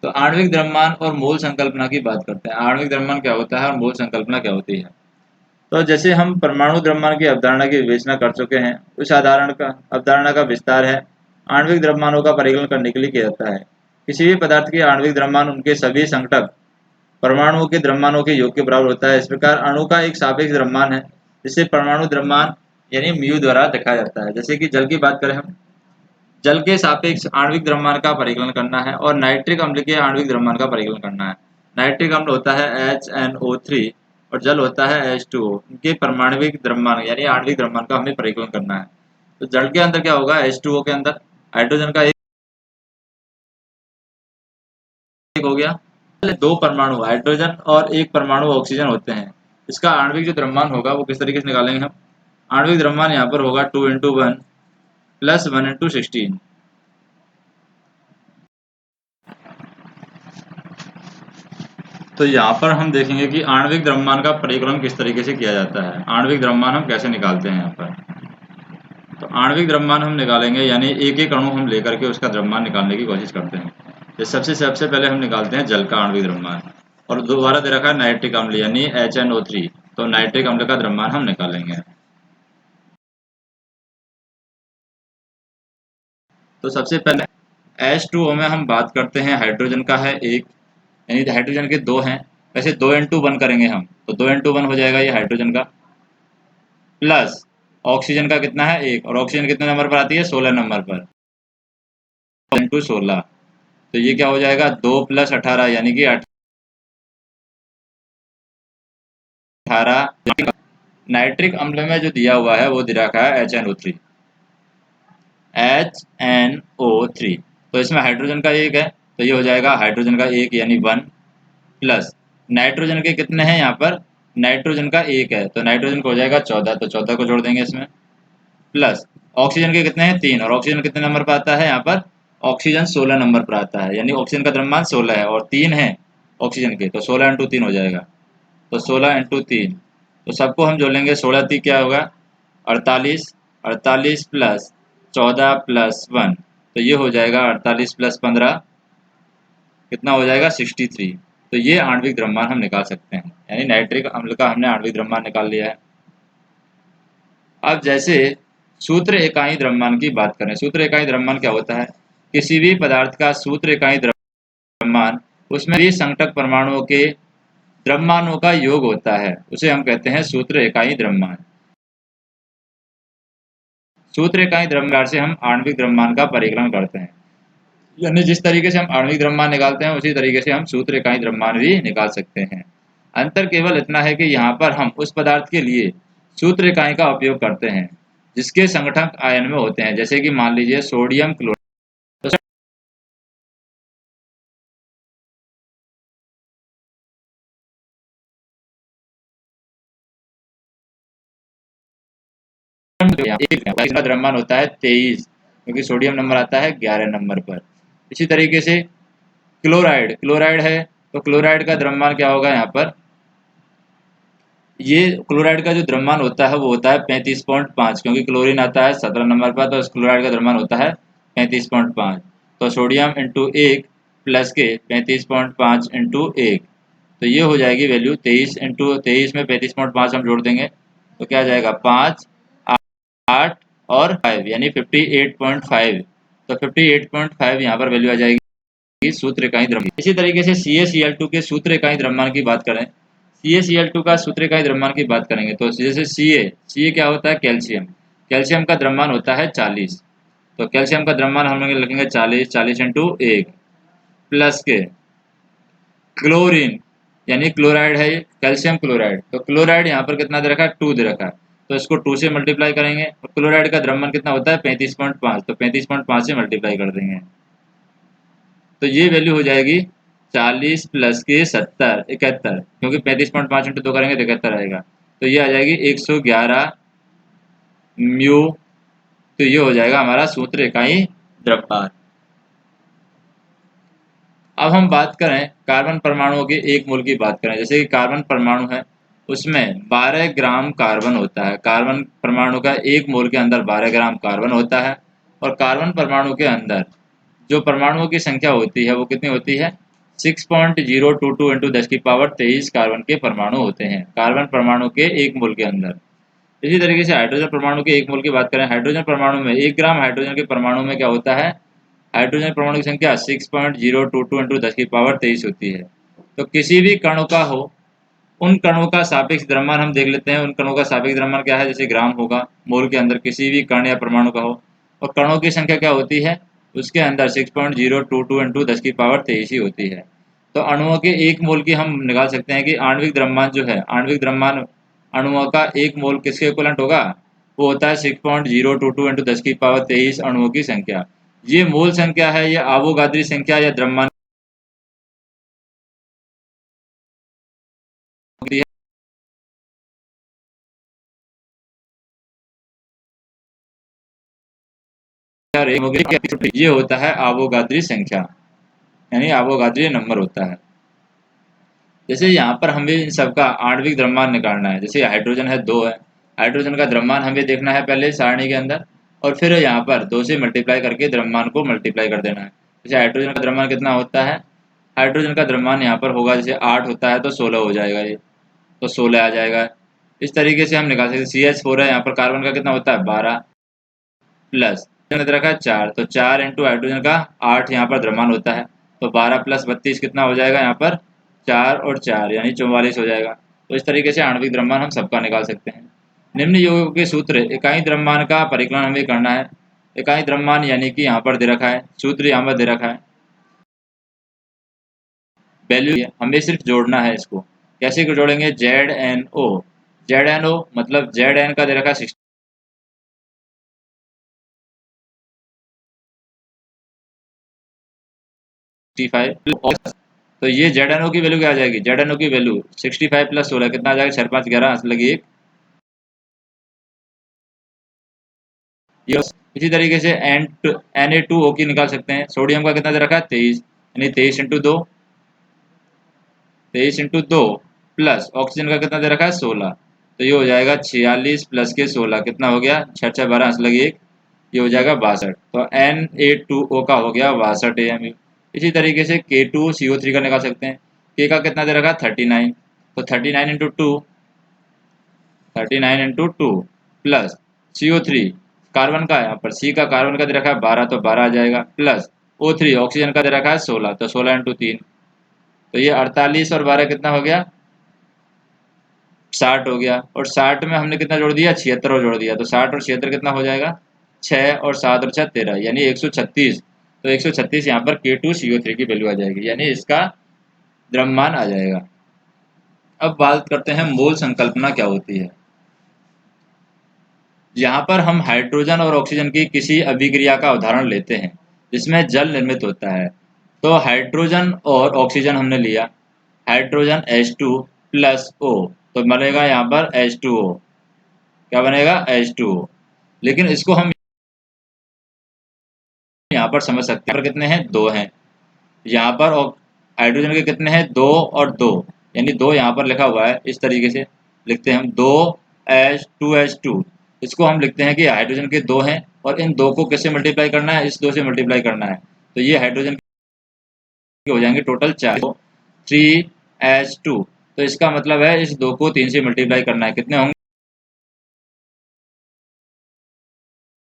तो आणविक द्रव्यमान और मोल संकल्पना की बात करते हैं। आणविक द्रव्यमान क्या होता है और मोल संकल्पना क्या होती है। तो जैसे हम परमाणु द्रव्यमान की अवधारणा की विवेचना कर चुके हैं, उस अवधारणा का विस्तार है आणविक द्रव्यमानों का परिकलन करने के लिए किया जाता है। किसी भी पदार्थ के आणविक द्रव्यमान उनके सभी संघटक परमाणुओं के द्रव्यमानों के योग के बराबर होता है। इस प्रकार अणु का एक सापेक्ष द्रव्यमान है, जिसे परमाणु द्रव्यमान यानी म्यू द्वारा दिखाया जाता है। जैसे कि जल की बात करें हम, जल के सापेक्ष आणविक द्रव्यमान का परिकलन करना है और नाइट्रिक अम्ल के आणविक द्रव्यमान का परिकलन करना है। नाइट्रिक अम्ल होता है HNO3 और जल होता है H2O। इनके परमाणविक द्रव्यमान यानी आणविक द्रव्यमान का हमें परिकलन करना है। तो जल के अंदर क्या होगा, H2O के अंदर हाइड्रोजन का एक हो गया, दो परमाणु हाइड्रोजन और एक परमाणु ऑक्सीजन होते हैं। इसका आणविक जो द्रव्यमान होगा वो किस तरीके से निकालेंगे हम। आणविक द्रव्यमान यहाँ पर होगा 2 × 1 + 1 × 16। तो यहाँ पर हम देखेंगे कि आणविक द्रव्यमान का परिकलन किस तरीके से किया जाता है। आणविक द्रव्यमान हम कैसे निकालते हैं यहाँ पर। तो आणविक द्रव्यमान हम निकालेंगे, यानी एक एक अणु हम लेकर के उसका द्रव्यमान निकालने की कोशिश करते हैं। तो सबसे पहले हम निकालते हैं जल का आणविक द्रव्यमान, और दोबारा दे रखा है नाइट्रिक अम्ल यानी HNO3। तो नाइट्रिक अम्ल का द्रव्यमान हम निकालेंगे। तो सबसे पहले H2O में हम बात करते हैं, हाइड्रोजन का है 1, यानी हाइड्रोजन के 2 हैं। वैसे 2 × 1 करेंगे हम, तो 2 × 1 हो जाएगा ये हाइड्रोजन का, प्लस ऑक्सीजन का कितना है 1, और ऑक्सीजन कितने नंबर पर आती है 16 नंबर पर, 16। तो ये क्या हो जाएगा 2 + 18 यानी कि 18। नाइट्रिक अम्ल में जो दिया हुआ है वो दे रखा है HNO3। तो इसमें हाइड्रोजन का 1 है, तो ये हो जाएगा हाइड्रोजन का 1 यानी 1, प्लस नाइट्रोजन के कितने हैं यहाँ पर, नाइट्रोजन का 1 है, तो नाइट्रोजन का हो जाएगा 14, तो 14 को जोड़ देंगे इसमें, प्लस ऑक्सीजन के कितने हैं 3, और ऑक्सीजन कितने नंबर पर आता है यहाँ पर, ऑक्सीजन 16 नंबर पर आता है, यानी ऑक्सीजन का द्रव्यमान 16 है और 3 है ऑक्सीजन के, तो 16 × 3 हो जाएगा। तो 16 × 3, तो सबको हम जोड़ लेंगे, 16 3 क्या होगा 48, 48 प्लस 14 प्लस 1, तो ये हो जाएगा 48 + 15 कितना हो जाएगा 63। तो ये आणविक द्रव्यमान हम निकाल सकते हैं, यानी नाइट्रिक अम्ल का हमने आणविक द्रव्यमान निकाल लिया है। अब जैसे सूत्र इकाई द्रव्यमान की बात करें, सूत्र इकाई द्रव्यमान क्या होता है, किसी भी पदार्थ का सूत्र इकाई द्रव्यमान उसमें भी संघटक परमाणुओं के द्रव्यमानों का योग होता है, उसे हम कहते हैं सूत्र इकाई द्रव्यमान। सूत्र इकाई द्रव्यमान से हम आणविक द्रव्यमान का परिकलन करते हैं, यानी जिस तरीके से हम आणविक द्रव्यमान निकालते हैं उसी तरीके से हम सूत्र इकाई द्रव्यमान भी निकाल सकते हैं। अंतर केवल इतना है कि यहाँ पर हम उस पदार्थ के लिए सूत्र इकाई का उपयोग करते हैं जिसके संगठक आयन में होते हैं। जैसे कि मान लीजिए सोडियम क्लोराइड, इसका द्रव्यमान होता है 23, क्योंकि सोडियम नंबर आता है 11 नंबर पर। इसी तरीके से क्लोराइड, क्लोराइड है तो क्लोराइड का द्रव्यमान क्या होगा यहाँ पर, ये क्लोराइड का जो द्रव्यमान होता है वो होता है 35.5, क्योंकि क्लोरीन आता है 17 नंबर पर, तो इस क्लोराइड का द्रव्यमान होता है 35.5। तो सोडियम इंटू 1 प्लस के 35.5 इंटू 1, तो ये हो जाएगी वैल्यू 23 इंटू 23 में 35.5 हम जोड़ देंगे तो क्या आ जाएगा 5, 8 और 5 यानी 58.5। तो 58.5 यहाँ पर वैल्यू आ जाएगी सूत्र इकाई द्रव्यमान। इसी तरीके से CaCl2 के सूत्र इकाई द्रव्यमान की बात करें, CaCl2 का सूत्र इकाई द्रव्यमान की बात करेंगे तो जैसे Ca क्या होता है कैल्शियम, कैल्शियम का द्रव्यमान होता है 40। तो कैल्शियम का द्रव्यमान हम लोग लिखेंगे 40 इंटू 1, प्लस के क्लोरीन यानी क्लोराइड है कैल्शियम क्लोराइड, तो क्लोराइड यहाँ पर कितना दे रखा है 2 दे रखा है, तो इसको 2 से मल्टीप्लाई करेंगे और क्लोराइड का द्रव्यमान कितना होता है 35.5, तो 35.5 से मल्टीप्लाई कर देंगे। तो ये वैल्यू हो जाएगी 40 प्लस के 70 71, क्योंकि 35.5 इंटू 2 करेंगे तो 71 आएगा। तो ये आ जाएगी 111 म्यू। तो ये हो जाएगा हमारा सूत्र इकाई द्रव्यभार। अब हम बात करें कार्बन परमाणुओं के एक मोल की बात करें, जैसे कि कार्बन परमाणु है उसमें 12 ग्राम कार्बन होता है। कार्बन परमाणु का एक मोल के अंदर 12 ग्राम कार्बन होता है। और कार्बन परमाणु के अंदर जो परमाणुओं की संख्या होती है वो कितनी होती है? 6.022 इंटू 10⁻23 कार्बन के परमाणु होते हैं कार्बन परमाणु के एक मोल के अंदर। इसी तरीके से हाइड्रोजन परमाणु के एक मोल की बात करें, हाइड्रोजन परमाणु में 1 ग्राम हाइड्रोजन के परमाणु में क्या होता है? हाइड्रोजन परमाणु की संख्या 6.022 इंटू 10⁻23 होती है। तो किसी भी कणों का हो, उन कणों का सापेक्ष द्रव्यमान हम देख लेते हैं। उन कणों का सापेक्ष द्रव्यमान क्या है? जैसे ग्राम होगा मोल के अंदर किसी भी कण या परमाणु का हो, और कणों की संख्या क्या होती है उसके अंदर? 6.022 इंटू 10⁻23 ही होती है। तो अणुओं के एक मोल की हम निकाल सकते हैं कि आणविक द्रव्यमान जो है, आणविक द्रव्यमान अणुओं का एक मोल किसके इक्विवेलेंट होगा? वो होता है 6.022 इंटू 10⁻23 अणुओं की संख्या। ये मोल संख्या है, ये आवोगाद्री संख्या या द्रव्यमान होती है। ये होता है आवोगाद्री संख्या, यानी आवोगाद्री नंबर होता है। जैसे यहाँ पर हमें इन सबका आणविक द्रव्यमान निकालना है। जैसे हाइड्रोजन है 2 है, हाइड्रोजन का द्रव्यमान हमें देखना है पहले सारणी के अंदर, और फिर यहाँ पर 2 से मल्टीप्लाई करके द्रव्यमान को मल्टीप्लाई कर देना है। जैसे हाइड्रोजन का द्रव्यमान कितना होता है? हाइड्रोजन का द्रव्यमान यहाँ पर होगा, जैसे 8 होता है तो 16 हो जाएगा, ये तो 16 आ जाएगा। इस तरीके से हम निकाल सकते। CH4 है, यहाँ पर कार्बन का कितना होता है? 12 प्लस रखा है 4, तो 4 इंटू हाइड्रोजन का 8 यहाँ पर द्रव्यमान होता है, तो 12 प्लस 32 कितना हो जाएगा? यहाँ पर 4 और 4 यानी 44 हो जाएगा। तो इस तरीके से आणविक द्रव्यमान हम सबका निकाल सकते हैं। निम्न योगों के सूत्र इकाई द्रव्यमान का परिकलन हमें करना है। इकाई द्रव्यमान यानी कि यहाँ पर दे रखा है, सूत्र यहाँ पर दे रखा है, वैल्यू हमें सिर्फ जोड़ना है इसको। कैसे जोड़ेंगे? ZnO, ZnO मतलब Zn का दे रखा है 65, तो ये ZnO की वैल्यू क्या आ जाएगी? ZnO की वैल्यू 65 प्लस 16 कितना आ जाएगा? 4 5 11 लगी एक। ये इसी तरीके से Na2O की निकाल सकते हैं। सोडियम का कितना दे रखा है? 23, यानी 23 इंटू 2, 23 इंटू 2 प्लस ऑक्सीजन का कितना दे रखा है? 16, तो ये हो जाएगा 46 प्लस के 16 कितना हो गया? 6 6 12 लगी एक, ये हो जाएगा 62। तो Na2O का हो गया 62 AMU। इसी तरीके से K2CO3 का निकाल सकते हैं। K का कितना दे रखा है? 39, तो 39 into 2, 39 into 2 plus CO3 carbon का, यहाँ पर C का कार्बन का दे रखा है 12, तो 12 आ जाएगा, प्लस O3 ऑक्सीजन का दे रखा है 16, तो 16 इंटू 3, तो ये 48 और 12 कितना हो गया? 60 हो गया। और 60 में हमने कितना जोड़ दिया? 76 और जोड़ दिया, तो 60 और 76 कितना हो जाएगा? 6 और 7 और 6 13, यानी 136। तो 136 यहाँ पर K2CO3 की वैल्यू आ जाएगी, यानी इसका द्रव्यमान आ जाएगा। अब बात करते हैं मोल संकल्पना क्या होती है। यहाँ पर हम हाइड्रोजन और ऑक्सीजन की किसी अभिक्रिया का उदाहरण लेते हैं जिसमें जल निर्मित होता है। तो हाइड्रोजन और ऑक्सीजन हमने लिया, हाइड्रोजन H2 प्लस O, तो बनेगा यहाँ पर H2O। क्या बनेगा? H2O। लेकिन इसको हम यहाँ पर समझ सकते हैं, पर कितने हैं? 2 हैं। यहाँ पर हाइड्रोजन के कितने हैं? 2 और 2, यानी 2 यहाँ पर लिखा हुआ है। इस तरीके से लिखते हैं हम 2H2H2। इसको हम लिखते हैं कि हाइड्रोजन के 2 हैं, और इन 2 को किससे मल्टीप्लाई करना है? इस 2 से मल्टीप्लाई करना है, तो ये हाइड्रोजन के हो जाएंगे टोटल 4, 3H2। तो इसका मतलब है इस 2 को 3 से मल्टीप्लाई करना है, कितने होंगे?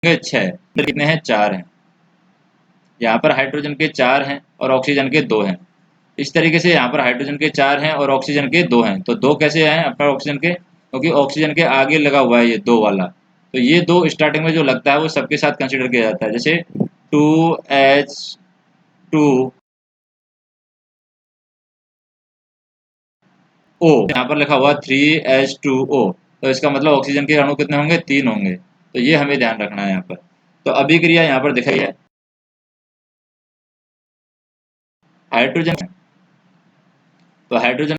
6। कितने हैं? 4 हैं। यहाँ पर हाइड्रोजन के 4 हैं और ऑक्सीजन के 2 हैं। इस तरीके से यहाँ पर हाइड्रोजन के 4 हैं और ऑक्सीजन के 2 हैं। तो 2 कैसे हैं अपना ऑक्सीजन के? क्योंकि ऑक्सीजन के आगे लगा हुआ है ये 2 वाला, तो ये 2 स्टार्टिंग में जो लगता है वो सबके साथ कंसिडर किया जाता है। जैसे 2H2O, यहाँ पर लिखा हुआ 3H2O, तो इसका मतलब ऑक्सीजन के अणु कितने होंगे? 3 होंगे। तो ये हमें ध्यान रखना है यहाँ पर। तो अभिक्रिया यहाँ पर दिखाई है। हाइड्रोजन, तो हाइड्रोजन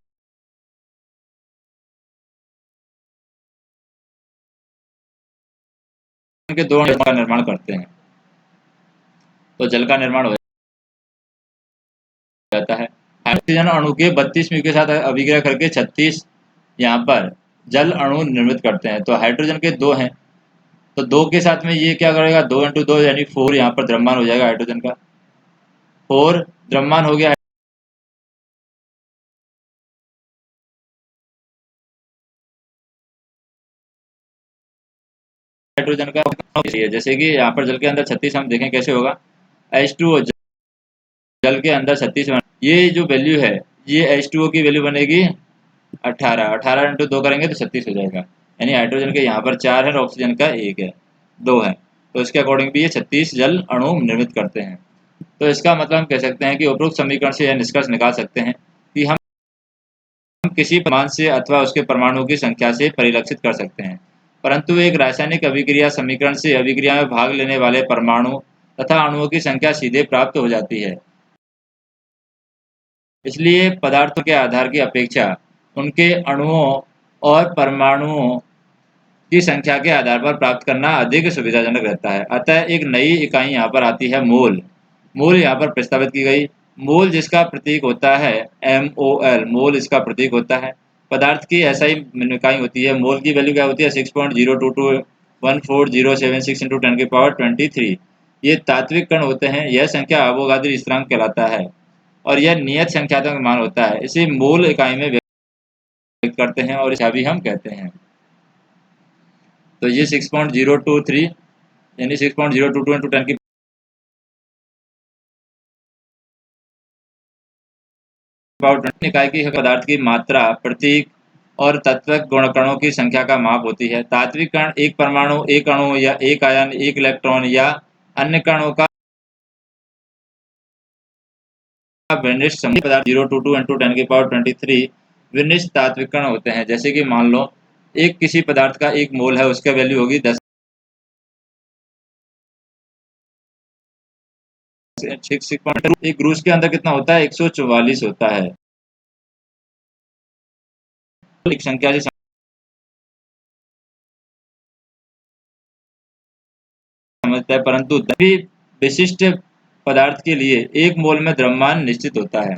के दो अणु का निर्माण करते हैं, तो जल का निर्माण हो जाता है। हाइड्रोजन अणु के 32 म्यू के साथ अभिक्रिया करके 36 यहाँ पर जल अणु निर्मित करते हैं। तो हाइड्रोजन के दो हैं, तो दो के साथ में ये क्या करेगा, 2 × 2 यानी 4 यहाँ पर द्रव्यमान हो जाएगा हाइड्रोजन का, 4 द्रव्यमान हो गया हाइड्रोजन का। जैसे कि यहाँ पर जल के अंदर 36 हम देखें कैसे होगा, H2O जल के अंदर 36, ये जो वैल्यू है ये H2O की वैल्यू बनेगी 18, 18 × 2 करेंगे तो 36 हो जाएगा। यानी हाइड्रोजन के यहाँ पर 4 है और ऑक्सीजन का 1 है, 2 है, तो इसके अकॉर्डिंग भी ये 36 जल अणु निर्मित करते हैं। तो इसका मतलब हम कह सकते हैं कि उपरोक्त समीकरण से यह निष्कर्ष निकाल सकते हैं कि हम किसी परमाणु से अथवा उसके परमाणुओं की संख्या से परिलक्षित कर सकते हैं, परंतु एक रासायनिक अभिक्रिया समीकरण से अभिक्रिया में भाग लेने वाले परमाणु तथा अणुओं की संख्या सीधे प्राप्त हो जाती है। इसलिए पदार्थों के आधार की अपेक्षा उनके अणुओं और परमाणुओं की संख्या के आधार पर प्राप्त करना अधिक सुविधाजनक रहता है। अतः एक नई इकाई यहाँ पर आती है मोल। मोल यहाँ पर प्रस्तावित की गई, मोल जिसका प्रतीक होता है MOL, मोल इसका प्रतीक होता है। पदार्थ की SI इकाई होती है, मोल की वैल्यू क्या होती है 6.0221476 × 10⁻23। ये तात्विक कण होते हैं, यह संख्या अवोगाद्री स्थिरांक कहलाता है और यह नियत संख्यात्मक मान होता है। इसे मोल इकाई में व्यक्त करते हैं और इसे भी हम कहते हैं। तो ये 6.023 यानी 6.022 × 10 इकाई की पदार्थ की मात्रा, प्रतीक और तत्व गुणकणों की संख्या का माप होती है। तात्विक कण एक परमाणु, एक अणु या एक आयन, एक इलेक्ट्रॉन या अन्य कणों का विनिष्ट समूह पदार्थ 022 × 10⁻23 विनिष्ट तात्विक कण होते हैं। जैसे कि मान लो एक किसी पदार्थ का 1 मोल है, उसका वैल्यू होगी 10, 6 एक ग्रूस के अंदर कितना होता है 144 होता है। एक संख्या से समझता है, परंतु सभी विशिष्ट पदार्थ के लिए 1 मोल में द्रव्यमान निश्चित होता है।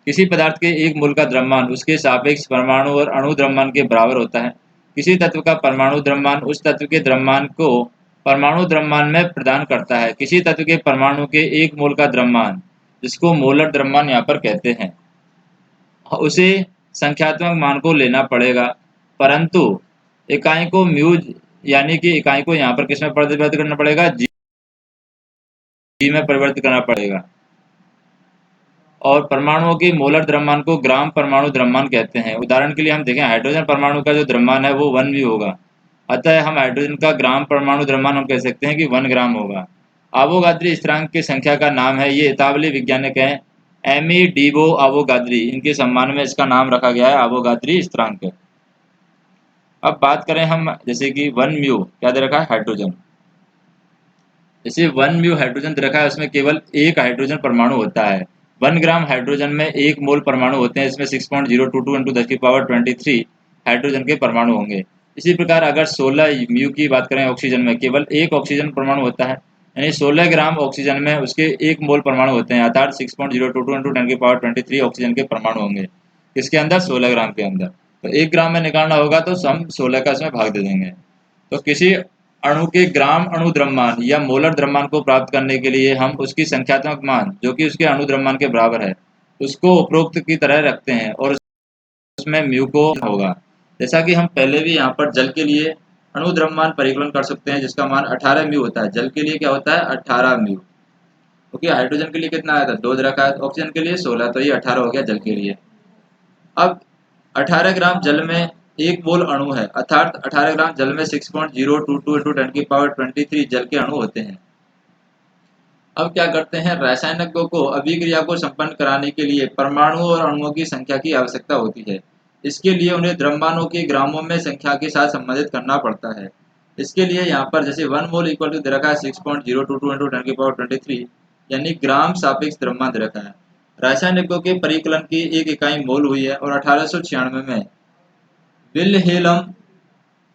किसी पदार्थ के 1 मोल का द्रव्यमान उसके सापेक्ष परमाणु और अणु द्रव्यमान के बराबर होता है। किसी तत्व का परमाणु द्रव्यमान उस तत्व के द्रव्यमान को परमाणु द्रव्यमान में प्रदान करता है। किसी तत्व के परमाणु के 1 मोल का द्रव्यमान, जिसको मोलर द्रव्यमान यहाँ पर कहते हैं, उसे संख्यात्मक मान को लेना पड़ेगा, परंतु इकाई को म्यू यानी कि इकाई को यहाँ पर किस में परिवर्तित करना पड़ेगा, जी में परिवर्तित करना पड़ेगा। और परमाणुओं के मोलर द्रव्यमान को ग्राम परमाणु द्रव्यमान कहते हैं। उदाहरण के लिए हम देखें, हाइड्रोजन परमाणु का जो द्रव्यमान है वो 1 म्यू होगा, अतः हम हाइड्रोजन का ग्राम परमाणु द्रव्यमान हम कह सकते हैं कि 1 ग्राम होगा। अवोगाद्री स्थिरांक की संख्या का नाम है, ये इतालवी वैज्ञानिक हैं एमिडिबो अवोगाद्री, इनके सम्मान में इसका नाम रखा गया है अवोगाद्री स्थिरांक। अब बात करें हम, जैसे कि 1 म्यू क्या दे रखा है हाइड्रोजन, जैसे 1 म्यू हाइड्रोजन दे रखा है, उसमें केवल एक हाइड्रोजन परमाणु होता है। 1 ग्राम हाइड्रोजन में 1 मोल परमाणु होते हैं, इसमें 6.022 × 10⁻23 हाइड्रोजन के परमाणु होंगे। इसी प्रकार अगर 16 म्यू की बात करें ऑक्सीजन में, केवल एक ऑक्सीजन परमाणु होता है, यानी 16 ग्राम ऑक्सीजन में उसके 1 मोल परमाणु होते हैं, अर्थात 6.022 × 10⁻23 ऑक्सीजन के परमाणु होंगे। किसके अंदर, 16 ग्राम के अंदर। तो 1 ग्राम में निकालना होगा तो हम 16 का इसमें भाग दे देंगे। तो किसी अणु के ग्राम अणु द्रव्यमान या मोलर द्रव्यमान को प्राप्त करने के लिए हम उसकी संख्यात्मक मान, जो कि उसके अणु द्रव्यमान के बराबर है, उसको उपरोक्त की तरह रखते हैं और उसमें म्यू को होगा। जैसा कि हम पहले भी यहाँ पर जल के लिए अणु द्रव्यमान परिकलन कर सकते हैं, जिसका मान 18 म्यू होता है। जल के लिए क्या होता है 18 म्यू, क्योंकि हाइड्रोजन के लिए कितना आया था 2 दे रखा है, ऑक्सीजन के लिए 16, तो ये 18 हो गया जल के लिए। अब 18 ग्राम जल में 1 मोल अणु है, अर्थात 18 ग्राम जल में 6.022 × 10⁻23 जल के अणु होते हैं। अब क्या करते हैं, रासायनिकों को अभिक्रिया को संपन्न कराने के लिए परमाणुओं और अणुओं की संख्या की आवश्यकता होती है। इसके लिए उन्हें द्रव्यमानों के ग्रामों में संख्या के साथ संबंधित करना पड़ता है। इसके लिए यहाँ पर जैसे 1 मोल इक्वल टू दे रखा है 6.022 × 10⁻23, यानी ग्राम सापेक्ष द्रव्यमान दे रखा है। रासायनिकों के परिकलन की एक इकाई मोल हुई है और 1896 में विल्हेल्म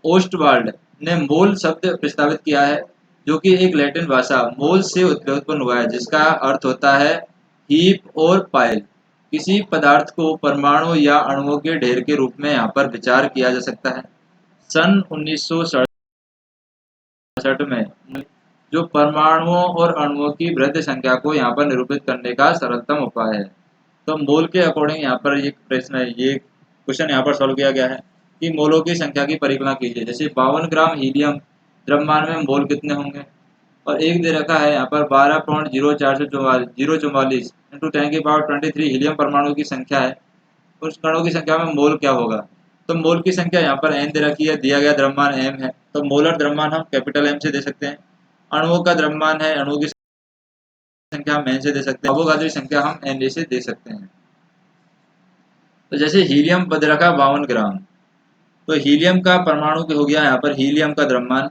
ओस्टवाल्ड ने मोल शब्द प्रस्तावित किया है, जो कि एक लैटिन भाषा मोल से उत्पन्न हुआ है, जिसका अर्थ होता है हीप और पाइल। किसी पदार्थ को परमाणु या अणुओं के ढेर के रूप में यहाँ पर विचार किया जा सकता है। सन 1967 में जो परमाणुओं और अणुओं की वृद्धि संख्या को यहाँ पर निरूपित करने का सरलतम उपाय है। तो मोल के अकॉर्डिंग यहाँ पर ये प्रश्न है, ये क्वेश्चन यहाँ पर सॉल्व किया गया है कि मोलों की संख्या की परिकल्पना कीजिए। जैसे 52 ग्राम हीलियम द्रव्यमान में मोल कितने होंगे, और एक दे रखा है यहाँ पर 12.044 इंटू 10⁻23 हीलियम परमाणु की संख्या है, उस कणों की संख्या में मोल क्या होगा। तो मोल की संख्या यहाँ पर n दे रखी है, दिया गया द्रव्यमान m है, तो मोलर द्रव्यमान हम कैपिटल M से दे सकते हैं। अणुओं का द्रव्यमान है, अणुओं की संख्या हम n से दे सकते हैं, अवोगाद्री संख्या हम Na से दे सकते हैं। तो जैसे हीलियम दे रखा 52 ग्राम, तो हीलियम का परमाणु हो गया यहाँ पर, हीलियम का द्रव्यमान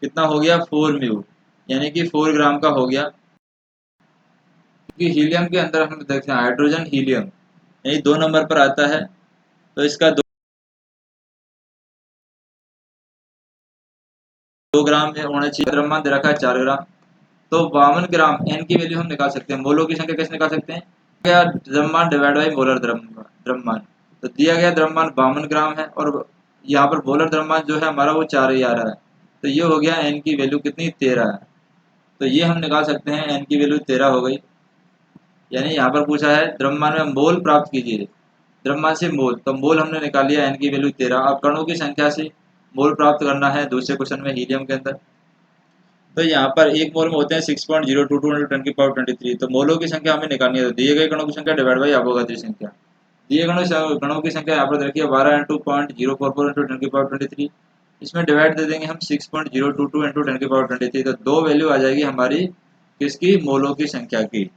कितना हो गया 4 म्यू, यानी कि 4 ग्राम का हो गया। क्योंकि हीलियम के अंदर हम देखते हैं हाइड्रोजन हीलियम यही 2 नंबर पर आता है, तो इसका 2 ग्राम होना चाहिए। द्रव्यमान दे रखा है 4 ग्राम, तो 52 ग्राम n की वैल्यू हम निकाल सकते हैं। मोलों की संख्या कैसे निकाल सकते हैं, क्या द्रव्यमान डिवाइड बाई मोलर द्रव्यमान। तो दिया गया द्रव्यमान 52 ग्राम है और यहाँ पर मोलर द्रव्यमान जो है हमारा वो 4 ही आ रहा है, तो ये हो गया n की वैल्यू कितनी 13 है। तो ये हम निकाल सकते हैं, n की वैल्यू 13 हो गई। यानी यहाँ पर पूछा है द्रव्यमान में मोल प्राप्त कीजिए, द्रव्यमान से मोल, तो मोल हमने निकाल लिया n की वैल्यू 13। अब कणों की संख्या से मोल प्राप्त करना है दूसरे क्वेश्चन में हीलियम के अंदर। तो यहाँ पर एक मोल में होते हैं 6.022 इंटू 10⁻23, तो मोलों की संख्या हमें निकालनी है। तो दिए गए कणों की संख्या डिवाइड बाई अवोगाद्री संख्या, दिए कणों की संख्या यहाँ पर रखिए 12 इंटू 0.044 इंटू 10⁻23, इसमें डिवाइड दे देंगे हम 6.022 इंटू 10⁻23, तो 2 वैल्यू आ जाएगी हमारी किसकी, मोलों की संख्या की।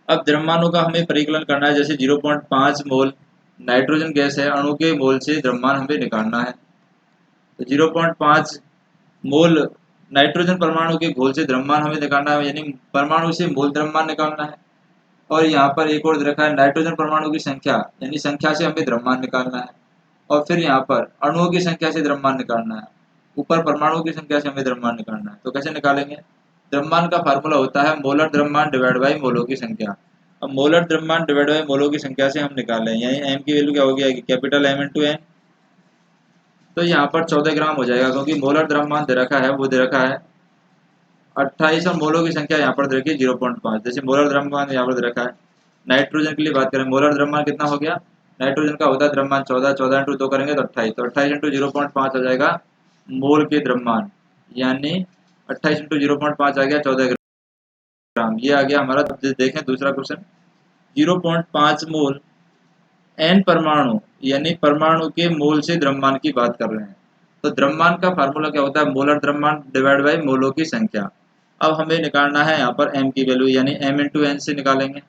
अब द्रव्यमानों का हमें परिकलन करना है। जैसे 0.5 मोल नाइट्रोजन गैस है, अणु के मोल से द्रव्यमान हमें निकालना है। तो 0.5 मोल नाइट्रोजन परमाणु के घोल से द्रव्यमान हमें निकालना है, यानी परमाणु से मोल द्रव्यमान निकालना है। और यहाँ पर एक और रखा है नाइट्रोजन परमाणु की संख्या, यानी संख्या से हमें द्रव्यमान निकालना है। और फिर यहाँ पर अणुओं की संख्या से द्रव्यमान निकालना है, ऊपर परमाणु की संख्या से हमें द्रव्यमान निकालना है। तो कैसे निकालेंगे, द्रव्यमान का फार्मूला होता है मोलर द्रव्यमान डिवाइड बाई मोलों की संख्या। अब मोलर द्रव्यमान डिवाइड बाई मोलों की संख्या से हम निकाल रहे हैं, यानी m की वैल्यू क्या हो गया, कैपिटल M इंटू n। तो यहाँ पर 14 ग्राम हो जाएगा, क्योंकि मोलर द्रव्यमान दे रखा है, वो दे रखा है 28 और मोलों की संख्या यहाँ पर देखिए 0.5। जैसे मोलर द्रव्यमान यहाँ पर दे रखा है, नाइट्रोजन के लिए बात करें, मोलर द्रव्यमान कितना हो गया, नाइट्रोजन का होता है द्रव्यमान 14, 14 इंटू 2 करेंगे तो 28, तो 28 इंटू 0.5 हो जाएगा मोल के द्रव्यमान, यानी 28 इंटू 0.5 आ गया 14 ग्राम। ये आ गया हमारा। देखें दूसरा क्वेश्चन, 0.5 मोल n परमाणु, यानी परमाणु के मोल से द्रव्यमान की बात कर रहे हैं। तो द्रव्यमान का फार्मूला क्या होता है, मोलर द्रव्यमान डिवाइड बाई मोलों की संख्या। अब हमें निकालना है यहाँ पर m की वैल्यू, यानी m इंटू n से निकालेंगे।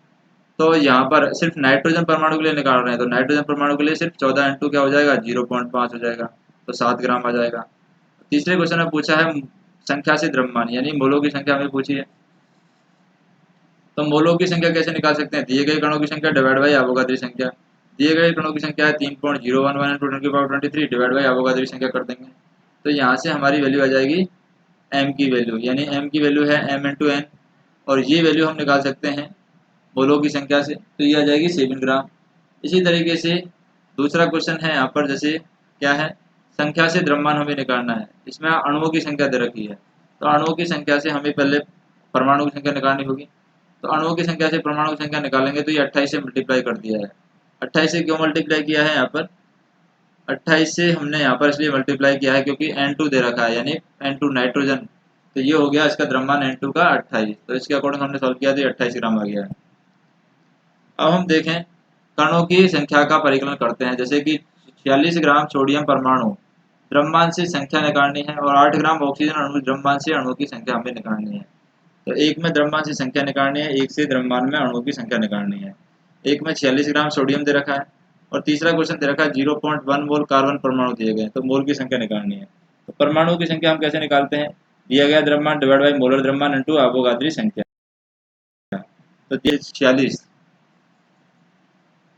तो यहाँ पर सिर्फ नाइट्रोजन परमाणु के लिए निकाल रहे हैं, तो नाइट्रोजन परमाणु के लिए सिर्फ 14 इंटू क्या हो जाएगा 0.5 हो जाएगा, तो 7 ग्राम आ जाएगा। तीसरे क्वेश्चन में पूछा है संख्या से द्रव्यमान, यानी मोलों की संख्या हमें पूछी है। तो मोलों की संख्या कैसे निकाल सकते हैं, दिए गए कणों की संख्या डिवाइड बाई अवोगाद्री संख्या। दिए गए कणों की संख्या है 3.011 इंटू 10⁻23 डिवाइड बाई अवोगाद्री संख्या कर देंगे। तो यहाँ से हमारी वैल्यू आ जाएगी m की वैल्यू, यानी m की वैल्यू है m इंटू n, और ये वैल्यू हम निकाल सकते हैं मोलों की संख्या से, तो ये आ जाएगी 7 ग्राम। इसी तरीके से दूसरा क्वेश्चन है यहाँ पर, जैसे क्या है, संख्या से द्रव्यमान हमें निकालना है। इसमें अणुओं की संख्या दे रखी है, तो अणुओं की संख्या से हमें पहले परमाणु की संख्या निकालनी होगी। तो अणुओं की संख्या से परमाणु की संख्या निकालेंगे, तो ये 28 से मल्टीप्लाई कर दिया है। 28 से क्यों मल्टीप्लाई किया है, यहाँ पर 28 से हमने यहाँ पर इसलिए मल्टीप्लाई किया है क्योंकि N2 दे रखा है, यानी N2 नाइट्रोजन, तो ये हो गया इसका द्रव्यमान N2 का 28, तो इसके अकॉर्डिंग हमने सॉल्व किया, तो 28 ग्राम आ गया है। अब हम देखें कणों की संख्या का परिकलन करते हैं। जैसे कि 46 ग्राम सोडियम परमाणु द्रव्यमान से संख्या निकालनी है, और 8 ग्राम ऑक्सीजन अणु द्रव्यमान से अणुओं की संख्या हमें निकालनी है। तो एक में द्रव्यमान से संख्या निकालनी है, एक से द्रव्यमान में अणुओं की संख्या निकालनी है। एक में 46 ग्राम सोडियम दे रखा है, और तीसरा क्वेश्चन दे रखा है 0.1 मोल कार्बन परमाणु दिए गए, तो मोल की संख्या निकालनी है। तो परमाणु की संख्या हम कैसे निकालते हैं, दिया गया द्रव्यमान डिवाइड बाई मोलर द्रव्यमान इनटू अवोगाद्री संख्या। तो 46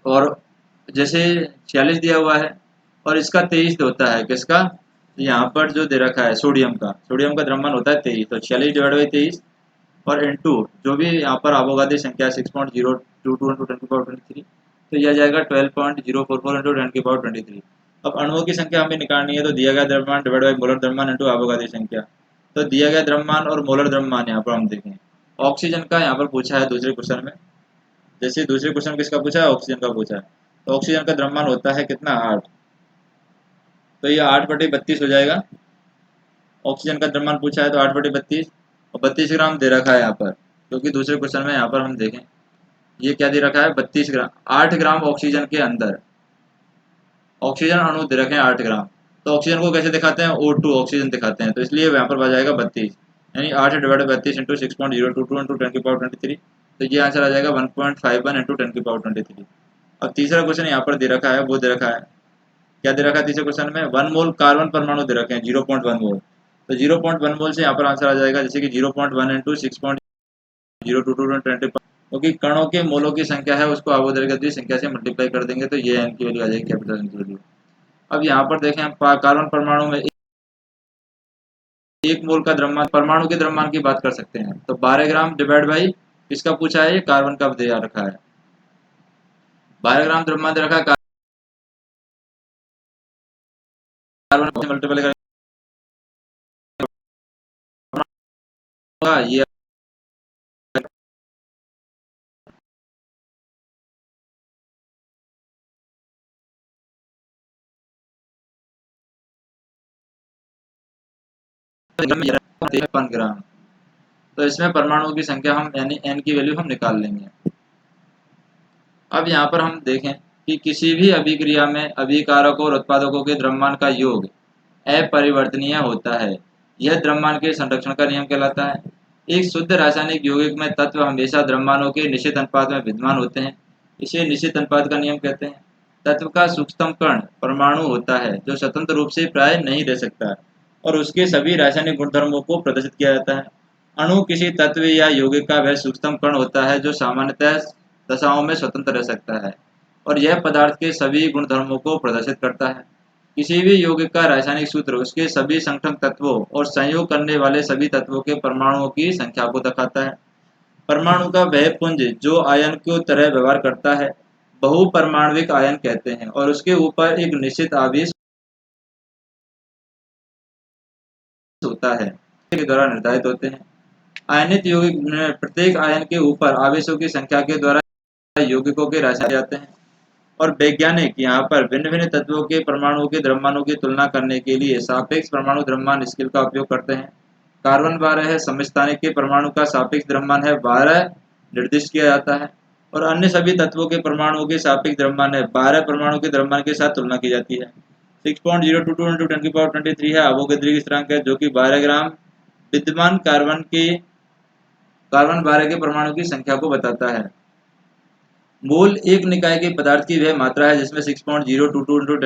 और जैसे 46 दिया हुआ है और इसका 23 होता है, किसका, यहाँ पर जो दे रखा है सोडियम का द्रव्यमान होता है 23, तो 46 डिवाइड बाई 23 और इनटू जो भी यहाँ पर अवोगाद्री संख्या 6.022 इंटू 10⁻23, तो यह जाएगा 12.044 इंटू 10⁻23। अब अणुओं की संख्या हमें निकालनी है, तो दिया गया द्रव्यमान डिवाइड बाई मोलर द्रव्यमान इंटू अवोगाद्री संख्या। तो दिया गया द्रव्यमान और मोलर द्रव्यमान यहाँ पर हम देखें, ऑक्सीजन का यहाँ पर पूछा है दूसरे क्वेश्चन में। जैसे दूसरे क्वेश्चन किसका पूछा है, ऑक्सीजन का पूछा है, तो ऑक्सीजन का द्रव्यमान होता है कितना, 8, तो ये 8/32 हो जाएगा। ऑक्सीजन का द्रव्यमान पूछा है तो 8/32 और 32 ग्राम दे रखा है यहाँ पर, क्योंकि दूसरे क्वेश्चन में यहाँ पर हम देखें ये क्या दे रखा है, 32 ग्राम, 8 ग्राम ऑक्सीजन के अंदर ऑक्सीजन अणु दे रखे हैं 8 ग्राम। तो ऑक्सीजन को कैसे दिखाते हैं, O2 ऑक्सीजन दिखाते हैं, तो इसलिए यहाँ पर आ जाएगा 32, यानी 8 डिवाइड 32 इंटू 6.022 इंटू 10⁻23, तो ये आंसर आ जाएगा 1.51 इंटू 10⁻23। अब तीसरा क्वेश्चन यहाँ पर दे रखा है, वो दे रखा है, क्या दे रखा है तीसरे क्वेश्चन में, 1 मोल कार्बन परमाणु दे रखे हैं 0.1 मोल, तो 0.1 मोल से यहाँ पर आंसर आ जाएगा जैसे कि 0.1 इंटू 6.022 क्योंकि कणों के मोलों की संख्या है उसको अवोगाद्री संख्या से मल्टीप्लाई कर देंगे, तो ये एन की वैल्यू आ जाएगी, कैपिटल एन की वैल्यू। अब यहाँ पर देखें हम कार्बन परमाणु में 1 मोल का द्रव्यमान, परमाणु के द्रव्यमान की बात कर सकते हैं, तो 12 ग्राम डिवाइड बाई किसका पूछा है, कार्बन का दे रखा है, 12 ग्राम द्रव्यमान दे रखा है, कार्बन से मल्टीप्लाई करेंगे ये ग्राम, तो इसमें परमाणुओं की संख्या हम यानी एन की वैल्यू हम निकाल लेंगे। अब यहाँ पर हम देखें कि किसी भी अभिक्रिया में अभिकारकों और उत्पादकों के द्रव्यमान का योग अपरिवर्तनीय होता है, यह द्रव्यमान के संरक्षण का नियम कहलाता है। एक शुद्ध रासायनिक यौगिक में तत्व हमेशा द्रव्यमानों के निश्चित अनुपात में विद्यमान होते हैं, इसे निश्चित अनुपात का नियम कहते हैं। तत्व का सूक्ष्मतम कण परमाणु होता है जो स्वतंत्र रूप से प्राय नहीं रह सकता और उसके सभी रासायनिक गुणधर्मों को प्रदर्शित किया जाता है। अणु किसी तत्व या यौगिक का वह सूक्ष्मतम कण होता है जो सामान्यतः दशाओं में स्वतंत्र रह सकता है और यह पदार्थ के सभी गुणधर्मों को प्रदर्शित करता है। किसी भी यौगिक का रासायनिक सूत्र उसके सभी संगठन तत्वों और संयोग करने वाले सभी तत्वों के परमाणुओं की संख्या को दिखाता है। परमाणु का वह पुंज जो आयन की तरह व्यवहार करता है बहुपरमाणविक आयन कहते हैं और उसके ऊपर एक निश्चित आवेश होता है के द्वारा निर्धारित होते हैं। आयनित यौगिक में प्रत्येक आयन के ऊपर आवेशों की संख्या के द्वारा यौगिकों के राशि जाते हैं और वैज्ञानिक यहाँ पर भिन्न भिन्न तत्वों के परमाणुओं के द्रव्यमानों की तुलना करने के लिए सापेक्ष परमाणु द्रव्यमान स्केल का उपयोग करते हैं। कार्बन 12 है, समस्थानिक के परमाणु का सापेक्ष द्रव्यमान है 12 निर्दिष्ट किया जाता है और अन्य सभी तत्वों के परमाणुओं के सापेक्ष द्रव्यमान है 12 परमाणु के द्रव्यमान के साथ तुलना की जाती है। 6.022 इंटू 10⁻23 है अवोगाद्री स्थिरांक है जो कि 12 ग्राम विद्यमान कार्बन 12 के परमाणु की संख्या को बताता है। मोल एक निकाय के पदार्थ की वह मात्रा है जिसमें 6.022 इंटू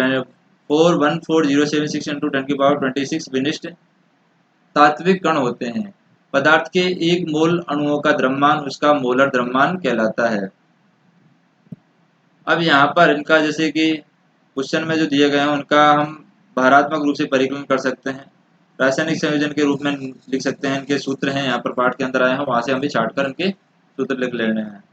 41407 इंटू 10⁻26 विनिष्ट तात्विक कण होते हैं। पदार्थ के एक मोल अणुओं का द्रव्यमान उसका मोलर द्रव्यमान कहलाता है। अब यहाँ पर इनका जैसे कि क्वेश्चन में जो दिए गए हैं उनका हम भारात्मक रूप से परिकलन कर सकते हैं, रासायनिक संयोजन के रूप में लिख सकते हैं। इनके सूत्र हैं यहाँ पर पाठ के अंदर आए हैं, वहां से हम भी छाट कर इनके सूत्र लिख लेने हैं।